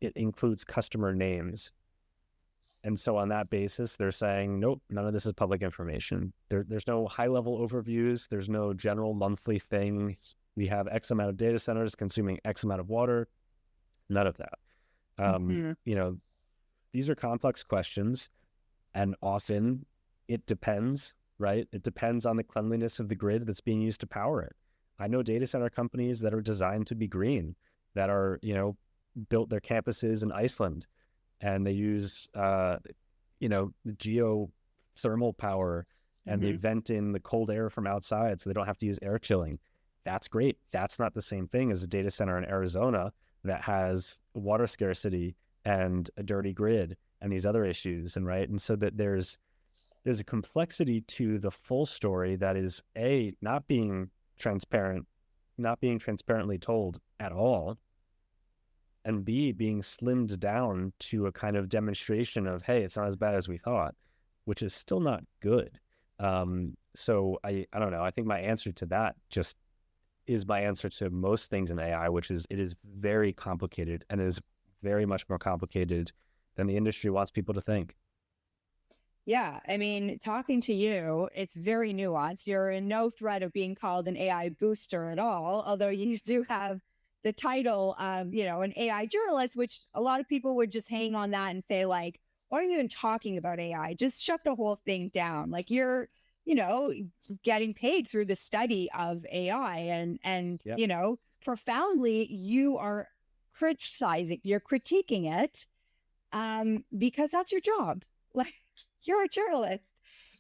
it includes customer names. And so on that basis, they're saying, nope, none of this is public information. There's no high-level overviews. There's no general monthly thing. We have X amount of data centers consuming X amount of water. None of that. These are complex questions, and often it depends, right? It depends on the cleanliness of the grid that's being used to power it. I know data center companies that are designed to be green, that are, built their campuses in Iceland, and they use, geothermal power, and they vent in the cold air from outside so they don't have to use air chilling. That's great. That's not the same thing as a data center in Arizona that has water scarcity and a dirty grid and these other issues, and so that there's a complexity to the full story that is not being transparently told at all, and B, being slimmed down to a kind of demonstration of, hey, it's not as bad as we thought, which is still not good. So I don't know. I think my answer to that just is my answer to most things in AI, which is it is very complicated, and is very much more complicated than the industry wants people to think. Yeah, I mean, talking to you, it's very nuanced. You're in no threat of being called an AI booster at all, although you do have the title of, an AI journalist, which a lot of people would just hang on that and say, like, why are you even talking about AI? Just shut the whole thing down. Like, you're, getting paid through the study of AI, and profoundly, you are criticizing, you're critiquing it because that's your job. Like, you're a journalist.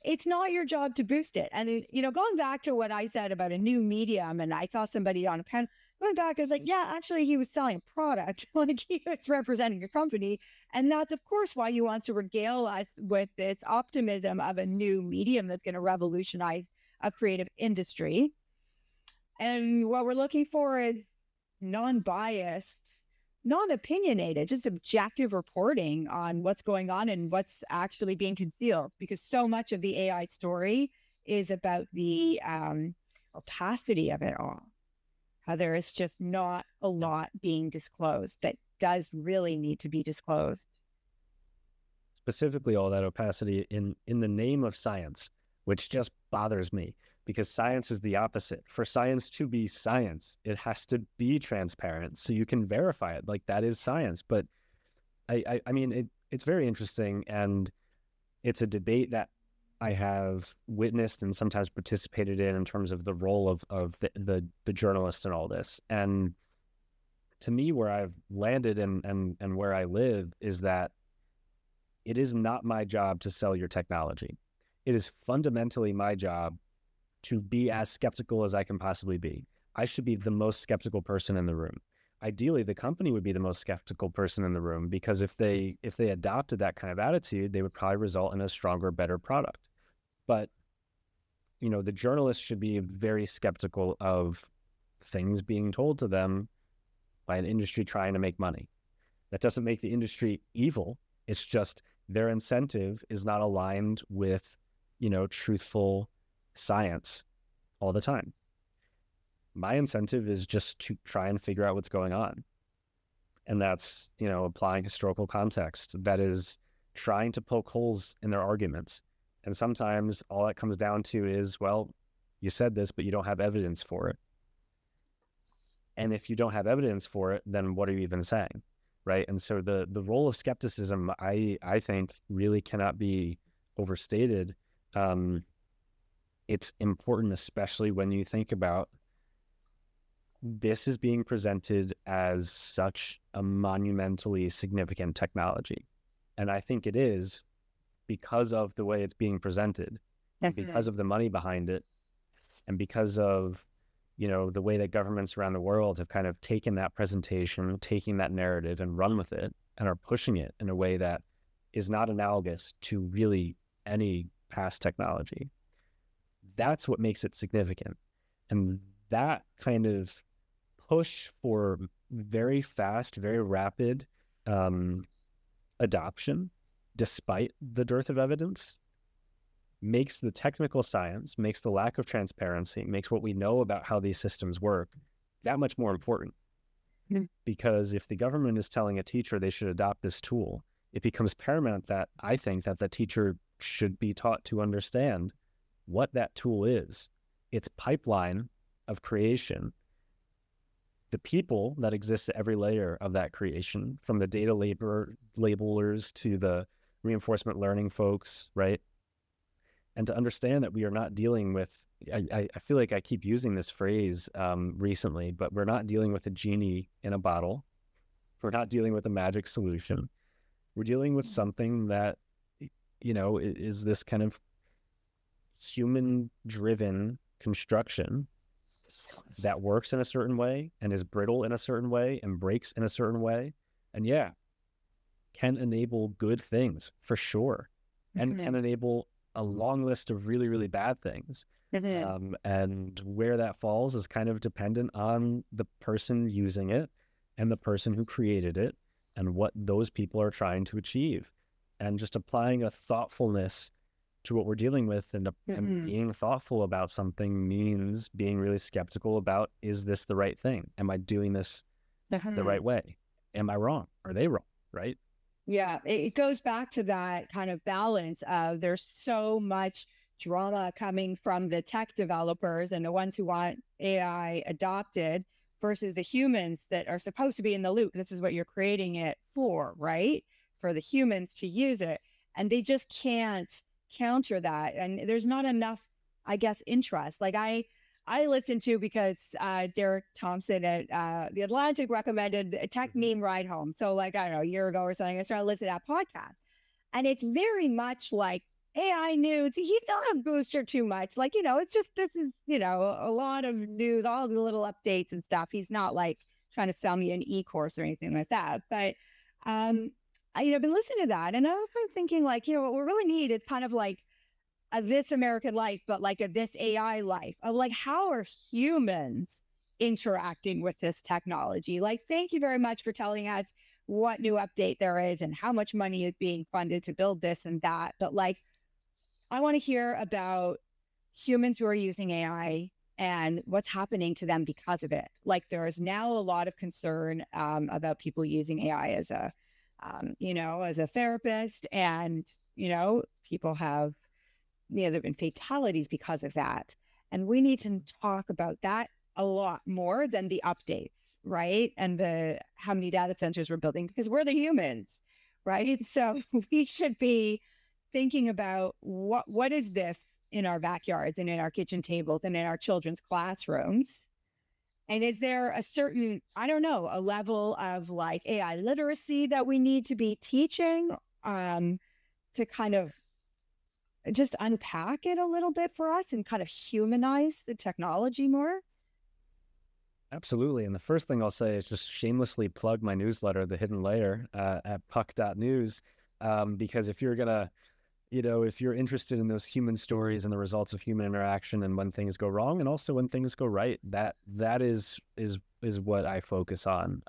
It's not your job to boost it. And, going back to what I said about a new medium, and I saw somebody on a panel, going back, I was like, yeah, actually, he was selling a product. Like, he was representing a company. And that's, of course, why he wants to regale us with this optimism of a new medium that's going to revolutionize a creative industry. And what we're looking for is non-biased, non-opinionated, just objective reporting on what's going on and what's actually being concealed, because so much of the AI story is about the opacity of it all. How there is just not a lot being disclosed that does really need to be disclosed. Specifically, all that opacity in the name of science, which just bothers me, because science is the opposite. For science to be science, it has to be transparent so you can verify it. Like, that is science. But I mean, it's very interesting, and it's a debate that I have witnessed and sometimes participated in terms of the role of the journalist in all this. And to me, where I've landed and where I live is that it is not my job to sell your technology. It is fundamentally my job to be as skeptical as I can possibly be. I should be the most skeptical person in the room. Ideally, the company would be the most skeptical person in the room, because if they adopted that kind of attitude, they would probably result in a stronger, better product. But, the journalists should be very skeptical of things being told to them by an industry trying to make money. That doesn't make the industry evil. It's just their incentive is not aligned with, truthful science all the time. My incentive is just to try and figure out what's going on. And that's, applying historical context. That is trying to poke holes in their arguments. And sometimes all that comes down to is, well, you said this, but you don't have evidence for it. And if you don't have evidence for it, then what are you even saying? Right. And so the role of skepticism, I think, really cannot be overstated. It's important, especially when you think about this is being presented as such a monumentally significant technology. And I think it is because of the way it's being presented, because of the money behind it, and because of, the way that governments around the world have kind of taken that presentation, taking that narrative and run with it and are pushing it in a way that is not analogous to really any past technology. That's what makes it significant. And that kind of push for very fast, very rapid adoption, despite the dearth of evidence, makes the technical science, makes the lack of transparency, makes what we know about how these systems work that much more important. Because if the government is telling a teacher they should adopt this tool, it becomes paramount that I think that the teacher should be taught to understand what that tool is, its pipeline of creation, the people that exist at every layer of that creation, from the data labelers to the reinforcement learning folks, right? And to understand that we are not dealing with, I feel like I keep using this phrase recently, but we're not dealing with a genie in a bottle. We're not dealing with a magic solution. We're dealing with something that, is this kind of human-driven construction that works in a certain way and is brittle in a certain way and breaks in a certain way. And can enable good things for sure. And can enable a long list of really, really bad things. And where that falls is kind of dependent on the person using it and the person who created it and what those people are trying to achieve. And just applying a thoughtfulness to what we're dealing with and being thoughtful about something means being really skeptical about, is this the right thing? Am I doing this the right way? Am I wrong? Are they wrong? Right? Yeah, it goes back to that kind of balance of there's so much drama coming from the tech developers and the ones who want AI adopted versus the humans that are supposed to be in the loop. This is what you're creating it for, right? For the humans to use it. And they just can't counter that. And there's not enough, I guess, interest. Like I listened to, because Derek Thompson at The Atlantic recommended a tech meme ride home. So like, I don't know, a year ago or something, I started listening to that podcast. And it's very much like AI news. He's not a booster too much. Like, it's just, this is, a lot of news, all the little updates and stuff. He's not like trying to sell me an e-course or anything like that. But, I've been listening to that, and I've been thinking like, what we really need is kind of like a This American Life, but like a This AI Life of like, how are humans interacting with this technology? Like, thank you very much for telling us what new update there is and how much money is being funded to build this and that. But like, I want to hear about humans who are using AI and what's happening to them because of it. Like, there is now a lot of concern about people using AI as a as a therapist, and, people have, there've been fatalities because of that. And we need to talk about that a lot more than the updates, right? And how many data centers we're building, because we're the humans, right? So we should be thinking about what is this in our backyards and in our kitchen tables and in our children's classrooms. And is there a certain, I don't know, a level of like AI literacy that we need to be teaching to kind of just unpack it a little bit for us and kind of humanize the technology more? Absolutely. And the first thing I'll say is just shamelessly plug my newsletter, The Hidden Layer, at puck.news. Because if you're going to, if you're interested in those human stories and the results of human interaction and when things go wrong and also when things go right, that is is what I focus on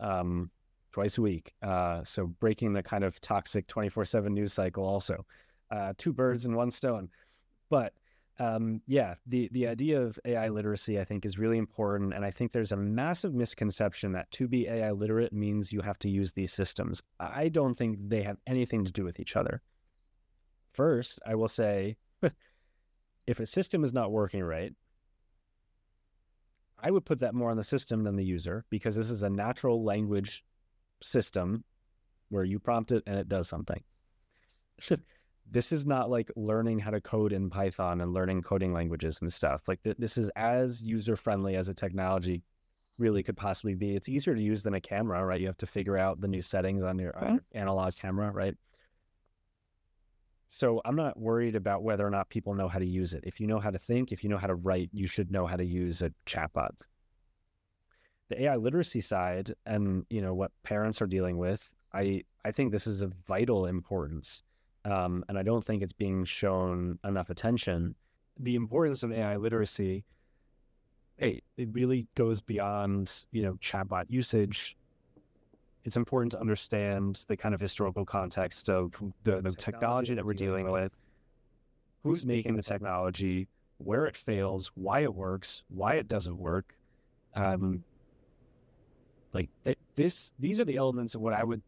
twice a week. So breaking the kind of toxic 24/7 news cycle also. Two birds in one stone. But yeah, the idea of AI literacy, I think, is really important. And I think there's a massive misconception that to be AI literate means you have to use these systems. I don't think they have anything to do with each other. First, I will say, if a system is not working right, I would put that more on the system than the user, because this is a natural language system where you prompt it and it does something. This is not like learning how to code in Python and learning coding languages and stuff. Like this is as user-friendly as a technology really could possibly be. It's easier to use than a camera, right? You have to figure out the new settings on your analog camera, right? So I'm not worried about whether or not people know how to use it. If you know how to think, if you know how to write, you should know how to use a chatbot. The AI literacy side and, you know, what parents are dealing with, I think this is of vital importance. And I don't think it's being shown enough attention. The importance of AI literacy, it really goes beyond, you know, chatbot usage. It's important to understand the kind of historical context of the technology that we're dealing with, who's making the technology, where it fails, why it works, why it doesn't work. These are the elements of what I would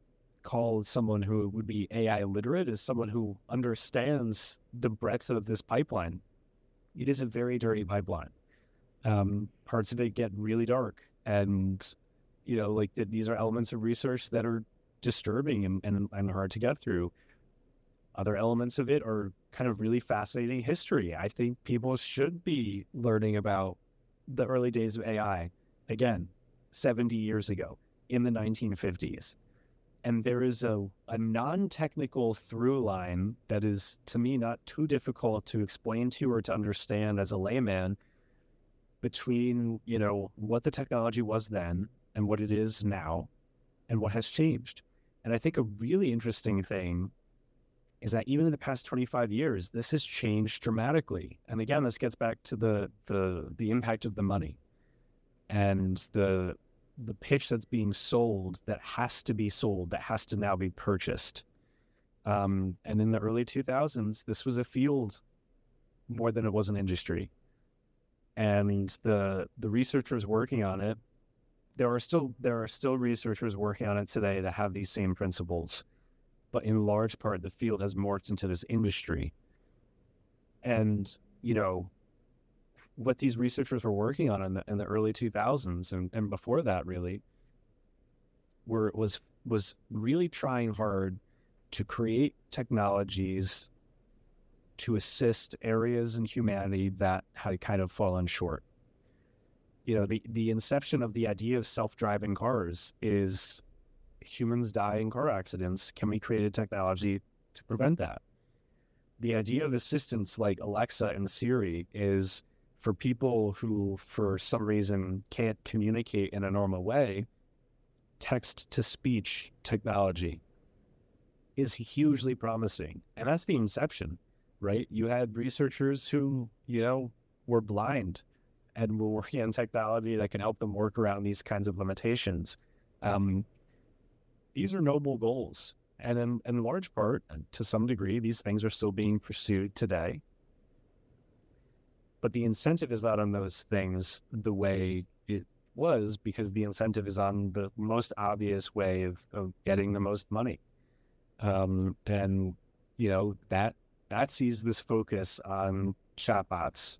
call someone who would be AI literate, is someone who understands the breadth of this pipeline. It is a very dirty pipeline. Parts of it get really dark, and you know, like these are elements of research that are disturbing and hard to get through. Other elements of it are kind of really fascinating history. I think people should be learning about the early days of AI, again, 70 years ago in the 1950s. And there is a non-technical through line that is, to me, not too difficult to explain to or to understand as a layman between, you know, what the technology was then and what it is now and what has changed. And I think a really interesting thing is that even in the past 25 years, this has changed dramatically. And again, this gets back to the impact of the money and the pitch that's being sold, that has to be sold, that has to now be purchased. And in the early 2000s, this was a field more than it was an industry. And the researchers working on it, there are still researchers working on it today that have these same principles. But in large part, the field has morphed into this industry. And, you know, what these researchers were working on in the early 2000s and before that really was really trying hard to create technologies to assist areas in humanity that had kind of fallen short. You know, the inception of the idea of self-driving cars is humans die in car accidents. Can we create a technology to prevent that? The idea of assistants like Alexa and Siri is for people who, for some reason, can't communicate in a normal way. Text-to-speech technology is hugely promising. And that's the inception, right? You had researchers who, you know, were blind and were working on technology that can help them work around these kinds of limitations. These are noble goals. And in large part, to some degree, these things are still being pursued today. But the incentive is not on those things the way it was, because the incentive is on the most obvious way of getting the most money. And, you know, that sees this focus on chatbots.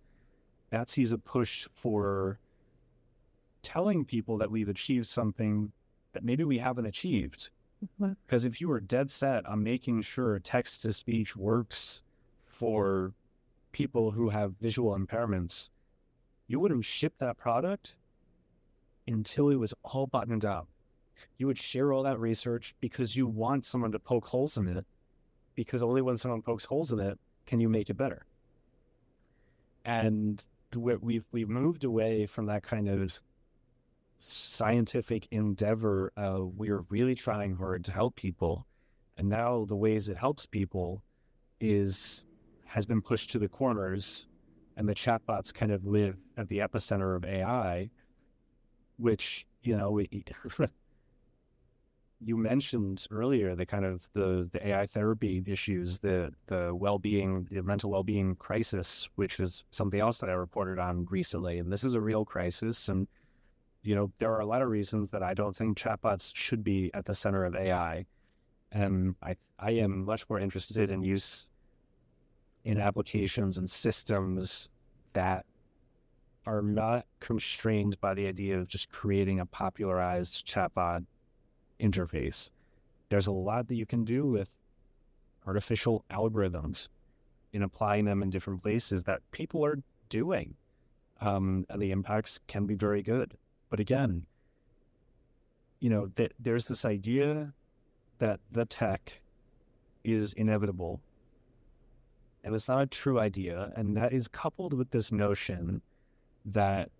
That sees a push for telling people that we've achieved something that maybe we haven't achieved. Because if you were dead set on making sure text-to-speech works for people who have visual impairments, you wouldn't ship that product until it was all buttoned up. You would share all that research because you want someone to poke holes in it, because only when someone pokes holes in it can you make it better. And we've moved away from that kind of scientific endeavor. We're really trying hard to help people, and now the ways it helps people has been pushed to the corners, and the chatbots kind of live at the epicenter of AI, which, you know, you mentioned earlier the kind of the AI therapy issues, the well-being, the mental well-being crisis, which is something else that I reported on recently. And this is a real crisis. And, you know, there are a lot of reasons that I don't think chatbots should be at the center of AI. And I am much more interested in use in applications and systems that are not constrained by the idea of just creating a popularized chatbot interface. There's a lot that you can do with artificial algorithms in applying them in different places that people are doing. And the impacts can be very good. But again, you know, there's this idea that the tech is inevitable. And it's not a true idea. And that is coupled with this notion that,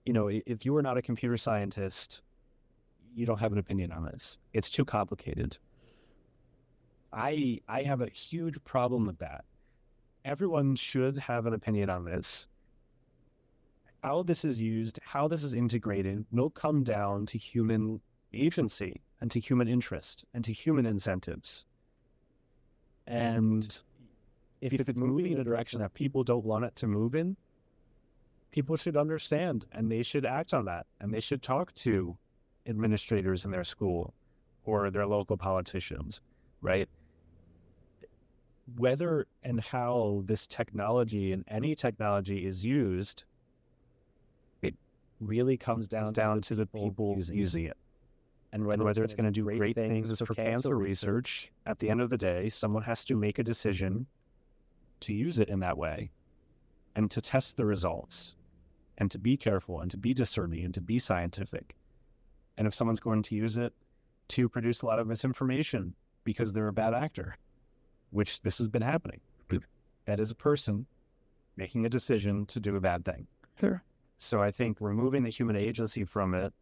you know, if you are not a computer scientist, you don't have an opinion on this. It's too complicated. I have a huge problem with that. Everyone should have an opinion on this. How this is used, how this is integrated will come down to human agency and to human interest and to human incentives. And if it's moving in a direction that people don't want it to move in, people should understand and they should act on that. And they should talk to administrators in their school or their local politicians, right? Whether and how this technology and any technology is used, it really comes down to the people using it. And whether it's going to do great things for cancer research, at the end of the day, someone has to make a decision to use it in that way and to test the results and to be careful and to be discerning and to be scientific. And if someone's going to use it to produce a lot of misinformation because they're a bad actor, which this has been happening, that is a person making a decision to do a bad thing. Sure. So I think removing the human agency from it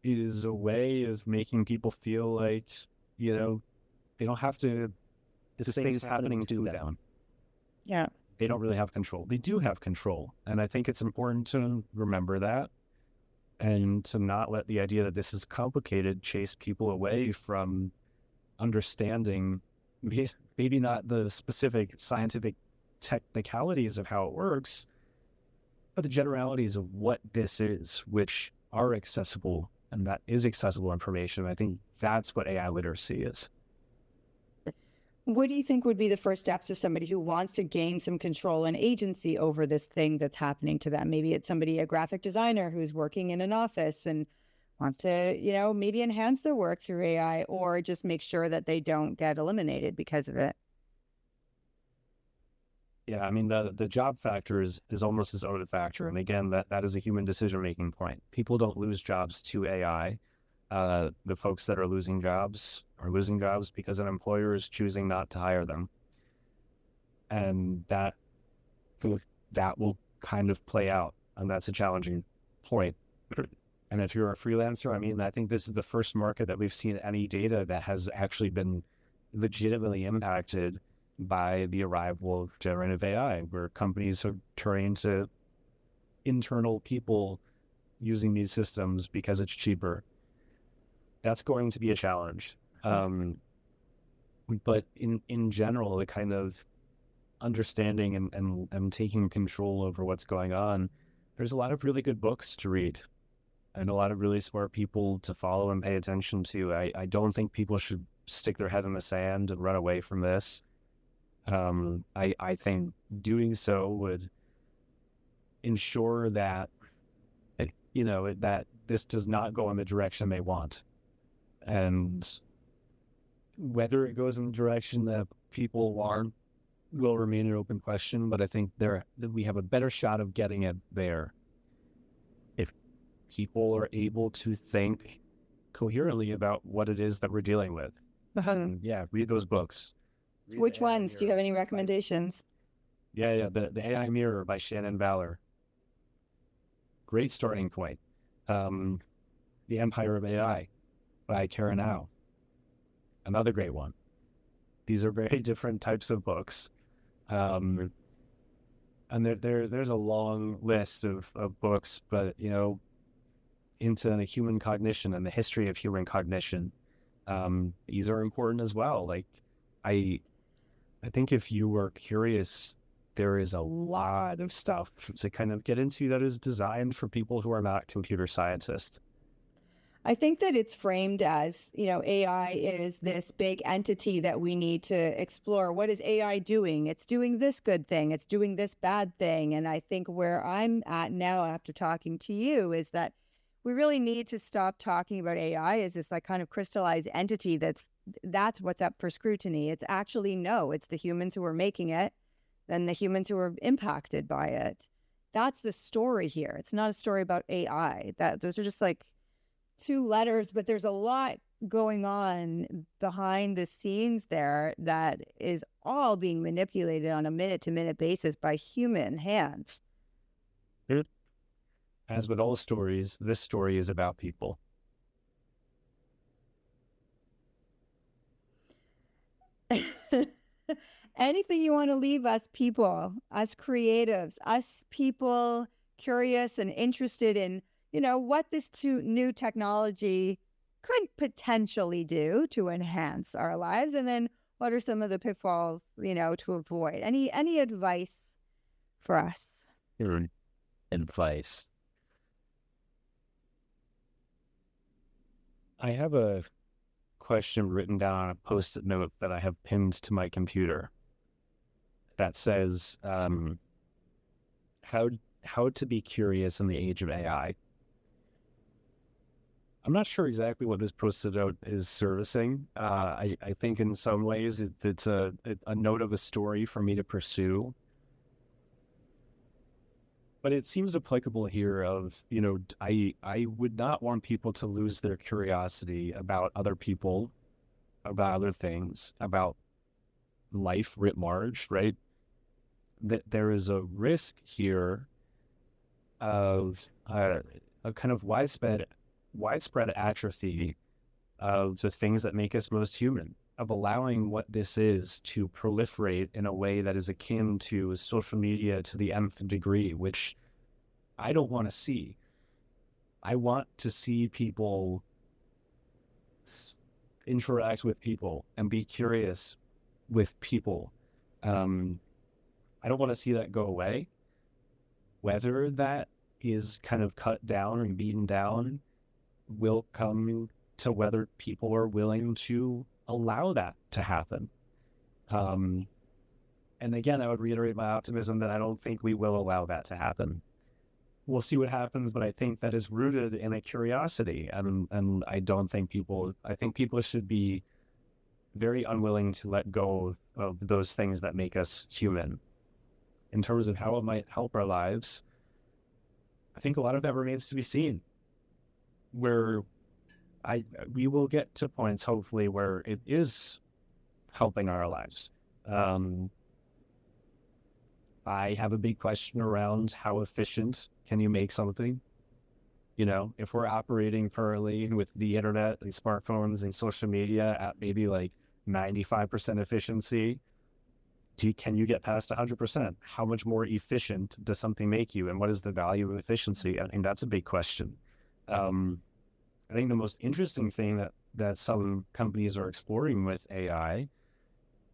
is a way of making people feel like, you know, they don't have to, this thing is happening to them. Yeah. They don't really have control. They do have control. And I think it's important to remember that and to not let the idea that this is complicated chase people away from understanding maybe not the specific scientific technicalities of how it works, but the generalities of what this is, which are accessible, and that is accessible information. I think that's what AI literacy is. What do you think would be the first steps of somebody who wants to gain some control and agency over this thing that's happening to them? Maybe it's somebody, a graphic designer who's working in an office and wants to, you know, maybe enhance their work through AI or just make sure that they don't get eliminated because of it. Yeah, I mean, the job factor is almost its own factor. And again, that is a human decision-making point. People don't lose jobs to AI. The folks that are losing jobs because an employer is choosing not to hire them. And that will kind of play out. And that's a challenging point. And if you're a freelancer, I mean, I think this is the first market that we've seen any data that has actually been legitimately impacted by the arrival of generative AI, where companies are turning to internal people using these systems because it's cheaper. That's going to be a challenge. But in general, the kind of understanding and taking control over what's going on, there's a lot of really good books to read and a lot of really smart people to follow and pay attention to. I don't think people should stick their head in the sand and run away from this. I think doing so would ensure that, you know, that this does not go in the direction they want. And whether it goes in the direction that people want will remain an open question, but I think that we have a better shot of getting it there if people are able to think coherently about what it is that we're dealing with. Yeah, read those books. Which ones? Do you have any recommendations? Yeah, the AI Mirror by Shannon Valor. Great starting point. The Empire of AI by Karen Au. Another great one. These are very different types of books. And there's a long list of books, but, you know, into human cognition and the history of human cognition, these are important as well. Like, I think if you were curious, there is a lot of stuff to kind of get into that is designed for people who are not computer scientists. I think that it's framed as, AI is this big entity that we need to explore. What is AI doing? It's doing this good thing. It's doing this bad thing. And I think where I'm at now after talking to you is that we really need to stop talking about AI as this like kind of crystallized entity that's what's up for scrutiny. It's actually, no, it's the humans who are making it, then the humans who are impacted by it. That's the story here. It's not a story about AI. Those are just like two letters, but there's a lot going on behind the scenes there that is all being manipulated on a minute-to-minute basis by human hands. As with all stories, this story is about people. Anything you want to leave us people, us creatives, us people curious and interested in, what this new technology could potentially do to enhance our lives, and then what are some of the pitfalls, to avoid? Any advice for us? Advice. I have a question written down on a Post-it note that I have pinned to my computer that says, how to be curious in the age of AI. I'm not sure exactly what this Post-it note is servicing. I think in some ways it's a note of a story for me to pursue. But it seems applicable here of, I would not want people to lose their curiosity about other people, about other things, about life writ large, right? That there is a risk here of a kind of widespread atrophy of the things that make us most human, of allowing what this is to proliferate in a way that is akin to social media to the nth degree, which I don't want to see. I want to see people interact with people and be curious with people. I don't want to see that go away. Whether that is kind of cut down and beaten down will come to whether people are willing to allow that to happen. And again, I would reiterate my optimism that I don't think we will allow that to happen. We'll see what happens, but I think that is rooted in a curiosity. And I think people should be very unwilling to let go of those things that make us human. In terms of how it might help our lives, I think a lot of that remains to be seen. Where we will get to points, hopefully, where it is helping our lives. I have a big question around how efficient can you make something? If we're operating currently with the internet and smartphones and social media at maybe like 95% efficiency, can you get past 100%? How much more efficient does something make you? And what is the value of efficiency? I think that's a big question. I think the most interesting thing that some companies are exploring with AI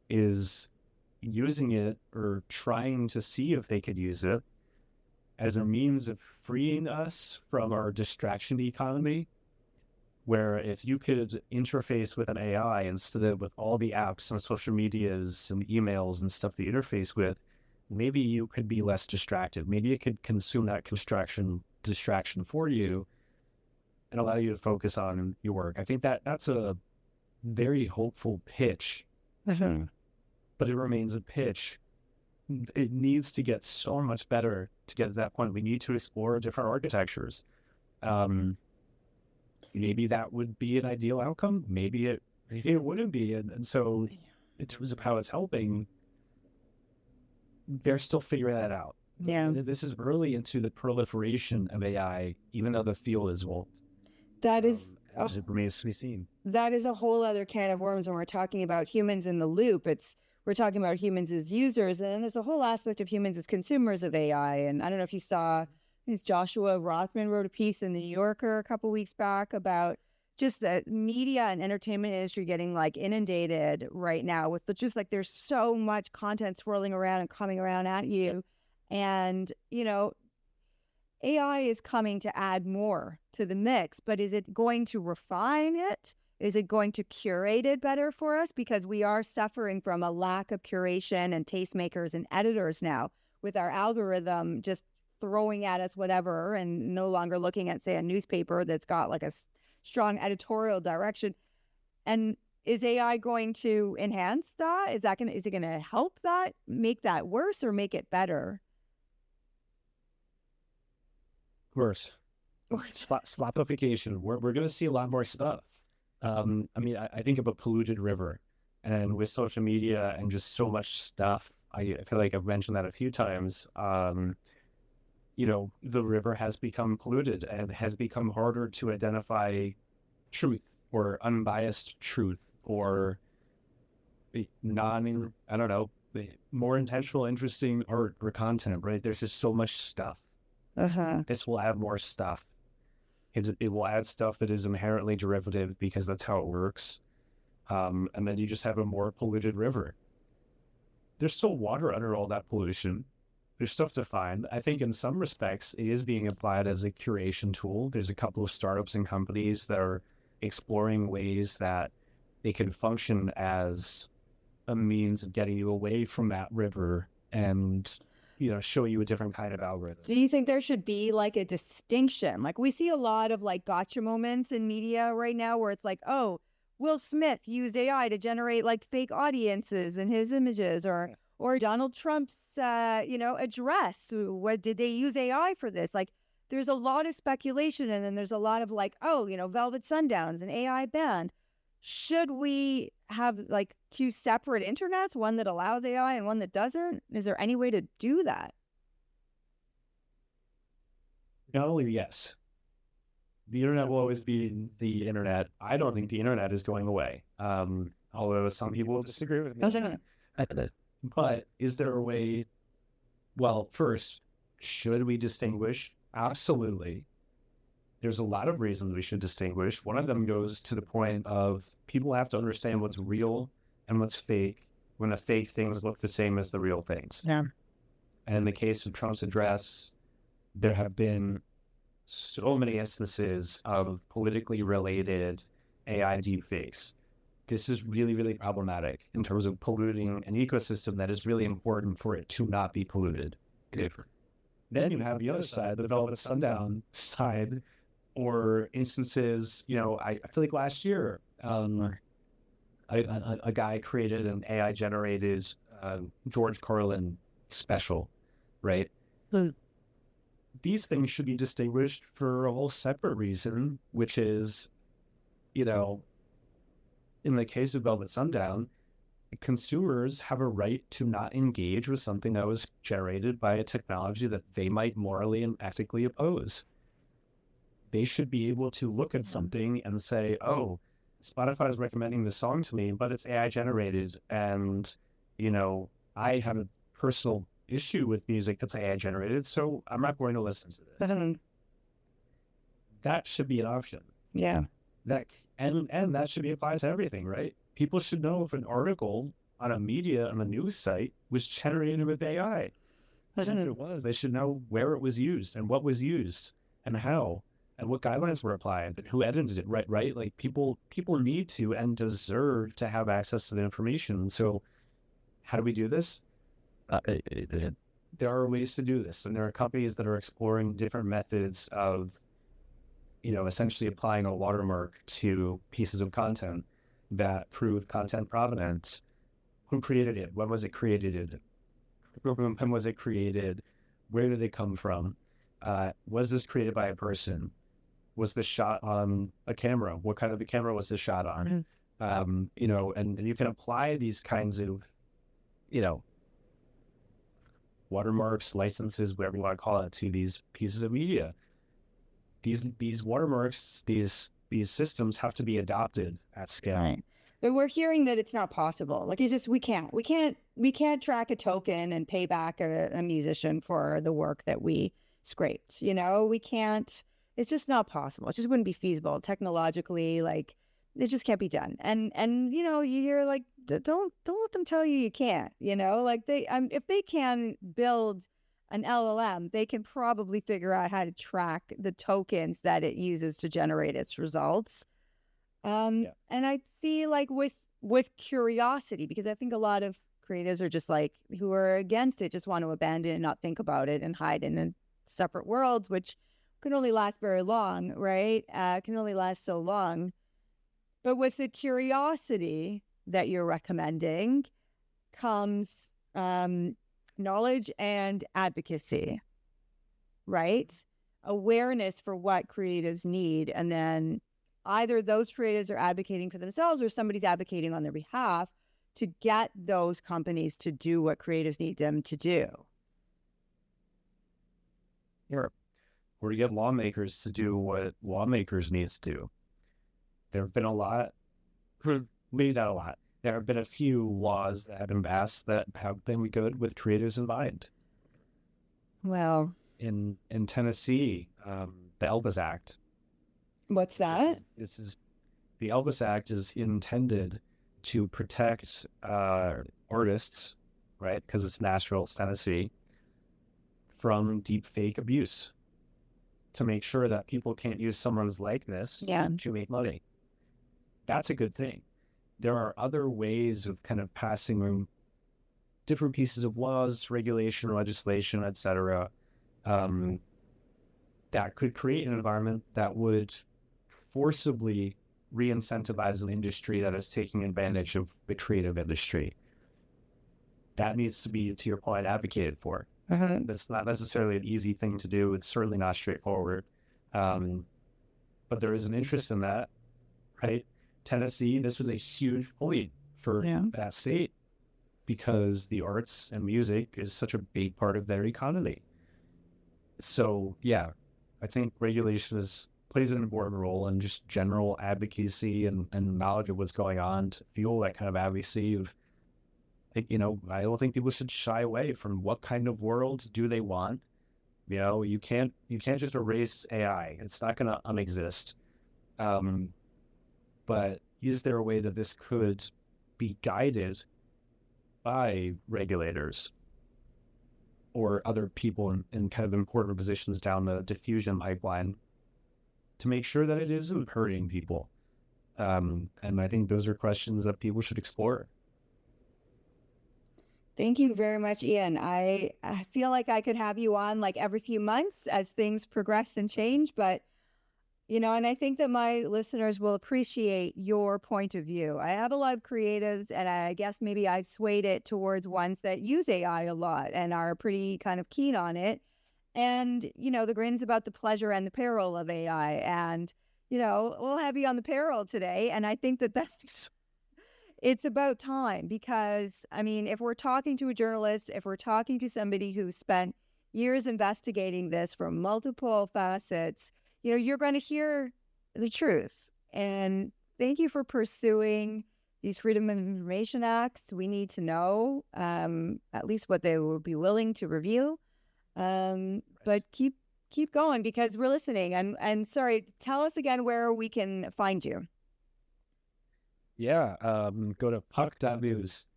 is using it or trying to see if they could use it as a means of freeing us from our distraction economy, where if you could interface with an AI instead of with all the apps and social medias and emails and stuff that you interface with, maybe you could be less distracted. Maybe it could consume that distraction for you and allow you to focus on your work. I think that's a very hopeful pitch, but it remains a pitch. It needs to get so much better to get to that point. We need to explore different architectures. Maybe that would be an ideal outcome. Maybe it wouldn't be. And so in terms of how it's helping, they're still figuring that out. Yeah. This is early into the proliferation of AI, even though the field is old. That is... it remains to be seen. That is a whole other can of worms when we're talking about humans in the loop. We're talking about humans as users, and then there's a whole aspect of humans as consumers of AI. And I don't know if you saw, Joshua Rothman wrote a piece in the New Yorker a couple weeks back about just the media and entertainment industry getting like inundated right now with just like there's so much content swirling around and coming around at you. And, AI is coming to add more to the mix, but is it going to refine it? Is it going to curate it better for us? Because we are suffering from a lack of curation and tastemakers and editors now with our algorithm just throwing at us whatever and no longer looking at, say, a newspaper that's got like a strong editorial direction. And is AI going to enhance that? Is it going to help that, make that worse or make it better? Worse. Slopification. We're going to see a lot more stuff. I think of a polluted river, and with social media and just so much stuff, I feel like I've mentioned that a few times. The river has become polluted and has become harder to identify truth or unbiased truth or more intentional, interesting art or content, right? There's just so much stuff. This will add more stuff. It will add stuff that is inherently derivative because that's how it works. And then you just have a more polluted river. There's still water under all that pollution. There's stuff to find. I think in some respects, it is being applied as a curation tool. There's a couple of startups and companies that are exploring ways that they can function as a means of getting you away from that river and show you a different kind of algorithm. Do you think there should be like a distinction? Like we see a lot of like gotcha moments in media right now where it's like, oh, Will Smith used AI to generate like fake audiences in his images, or Donald Trump's address. What did they use AI for this? Like there's a lot of speculation, and then there's a lot of like, Velvet Sundown's an AI band. Should we have like two separate internets, one that allows AI and one that doesn't? Is there any way to do that? Not only yes, the internet will always be the internet. I don't think the internet is going away. Although some people will disagree with me. But is there a way? Well, first, should we distinguish? Absolutely. There's a lot of reasons we should distinguish. One of them goes to the point of people have to understand what's real and what's fake when the fake things look the same as the real things. Yeah. And in the case of Trump's address, there have been so many instances of politically related AI deepfakes. This is really, really problematic in terms of polluting an ecosystem that is really important for it to not be polluted. Then you have the other side, the Velvet Sundown side, or instances, I feel like last year, a guy created an AI-generated George Carlin special, right? These things should be distinguished for a whole separate reason, which is, in the case of Velvet Sundown, consumers have a right to not engage with something that was generated by a technology that they might morally and ethically oppose. They should be able to look at something and say, oh, Spotify is recommending this song to me, but it's AI generated. And, I have a personal issue with music that's AI generated, so I'm not going to listen to this. That should be an option. Yeah. And that should be applied to everything, right? People should know if an article on a news site was generated with AI. And if it was, they should know where it was used and what was used and how. And what guidelines were applied, and who edited it, right? Like people need to and deserve to have access to the information. So how do we do this? There are ways to do this, and there are companies that are exploring different methods of, essentially applying a watermark to pieces of content that prove content provenance. Who created it? When was it created? When was it created? Where did it come from? Was this created by a person? Was this shot on a camera? What kind of a camera was this shot on? And you can apply these kinds of, watermarks, licenses, whatever you want to call it, to these pieces of media. These watermarks, these systems have to be adopted at scale. Right. But we're hearing that it's not possible. Like we can't track a token and pay back a musician for the work that we it's great. You know, we can't, it's just not possible. It just wouldn't be feasible technologically. Like, it just can't be done. And you know, you hear like, don't let them tell you can't, you know, like if they can build an LLM, they can probably figure out how to track the tokens that it uses to generate its results. And I see like with curiosity, because I think a lot of creatives are just like, who are against it, just want to abandon and not think about it and hide in a separate world, which can only last very long, right? Can only last so long. But with the curiosity that you're recommending comes knowledge and advocacy, right? Awareness for what creatives need. And then either those creatives are advocating for themselves or somebody's advocating on their behalf to get those companies to do what creatives need them to do. Or to get lawmakers to do what lawmakers need to do. There have been a lot, maybe not a lot. There have been a few laws that have been passed that have been good with creators in mind. Well, in Tennessee, the Elvis Act. What's that? This is the Elvis Act is intended to protect artists, right? Because it's Nashville, Tennessee, from deep fake abuse, to make sure that people can't use someone's likeness to make money. That's a good thing. There are other ways of kind of passing different pieces of laws, regulation, legislation, etc., that could create an environment that would forcibly re-incentivize an industry that is taking advantage of the creative industry. That needs to be, to your point, advocated for. That's not necessarily an easy thing to do. It's certainly not straightforward. But there is an interest in that, right? Tennessee, this was a huge point for that state because the arts and music is such a big part of their economy. So, yeah, I think regulation plays an important role in just general advocacy and knowledge of what's going on to fuel that kind of advocacy of, you know, I don't think people should shy away from what kind of world do they want. You know, you can't just erase AI. It's not going to unexist. But is there a way that this could be guided by regulators or other people in kind of important positions down the diffusion pipeline to make sure that it isn't hurting people? And I think those are questions that people should explore. Thank you very much, Ian. I feel like I could have you on like every few months as things progress and change, but you know, and I think that my listeners will appreciate your point of view. I have a lot of creatives, and I guess maybe I've swayed it towards ones that use AI a lot and are pretty kind of keen on it. And, you know, the grain is about the pleasure and the peril of AI. And, you know, we'll have you on the peril today. And I think that it's about time because, I mean, if we're talking to a journalist, if we're talking to somebody who spent years investigating this from multiple facets, you know, you're going to hear the truth. And thank you for pursuing these Freedom of Information Acts. We need to know at least what they will be willing to reveal. But keep going because we're listening. And sorry, tell us again where we can find you. Yeah, go to puck.news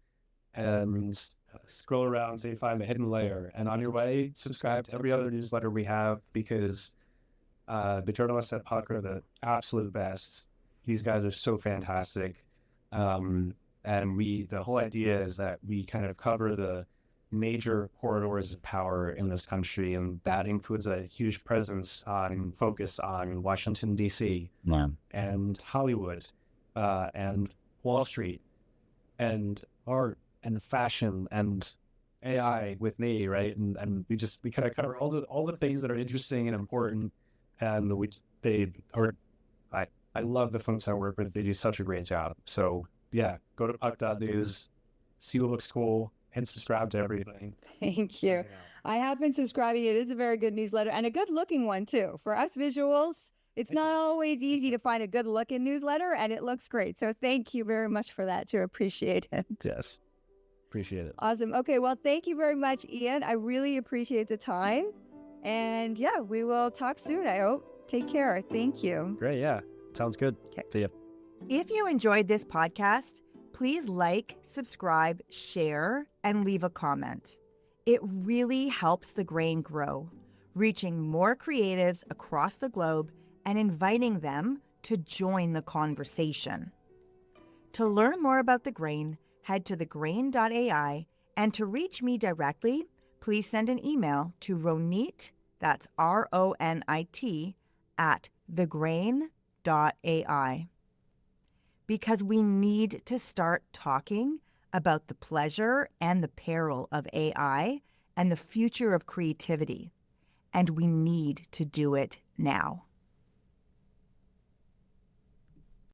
and scroll around so you find the hidden layer. And on your way, subscribe to every other newsletter we have because the journalists at Puck are the absolute best. These guys are so fantastic. And the whole idea is that we kind of cover the major corridors of power in this country, and that includes a huge focus on Washington, D.C. And Hollywood, and Wall Street, and art, and fashion, and AI with me, right? And we kind of cover all the things that are interesting and important. And I love the folks I work with. They do such a great job. So yeah, go to puck.news, see what looks cool, and subscribe to everything. Thank you. I have been subscribing. It is a very good newsletter and a good looking one too. For us visuals, it's not always easy to find a good looking newsletter, and it looks great. So thank you very much for that too. Appreciate it. Yes. Appreciate it. Awesome. Okay. Well, thank you very much, Ian. I really appreciate the time. And yeah, we will talk soon, I hope. Take care. Thank you. Great. Yeah. Sounds good. Okay. See ya. If you enjoyed this podcast, please like, subscribe, share, and leave a comment. It really helps The Grain grow, reaching more creatives across the globe and inviting them to join the conversation. To learn more about The Grain, head to thegrain.ai, and to reach me directly, please send an email to Ronit, that's RONIT, at thegrain.ai. Because we need to start talking about the pleasure and the peril of AI and the future of creativity. And we need to do it now.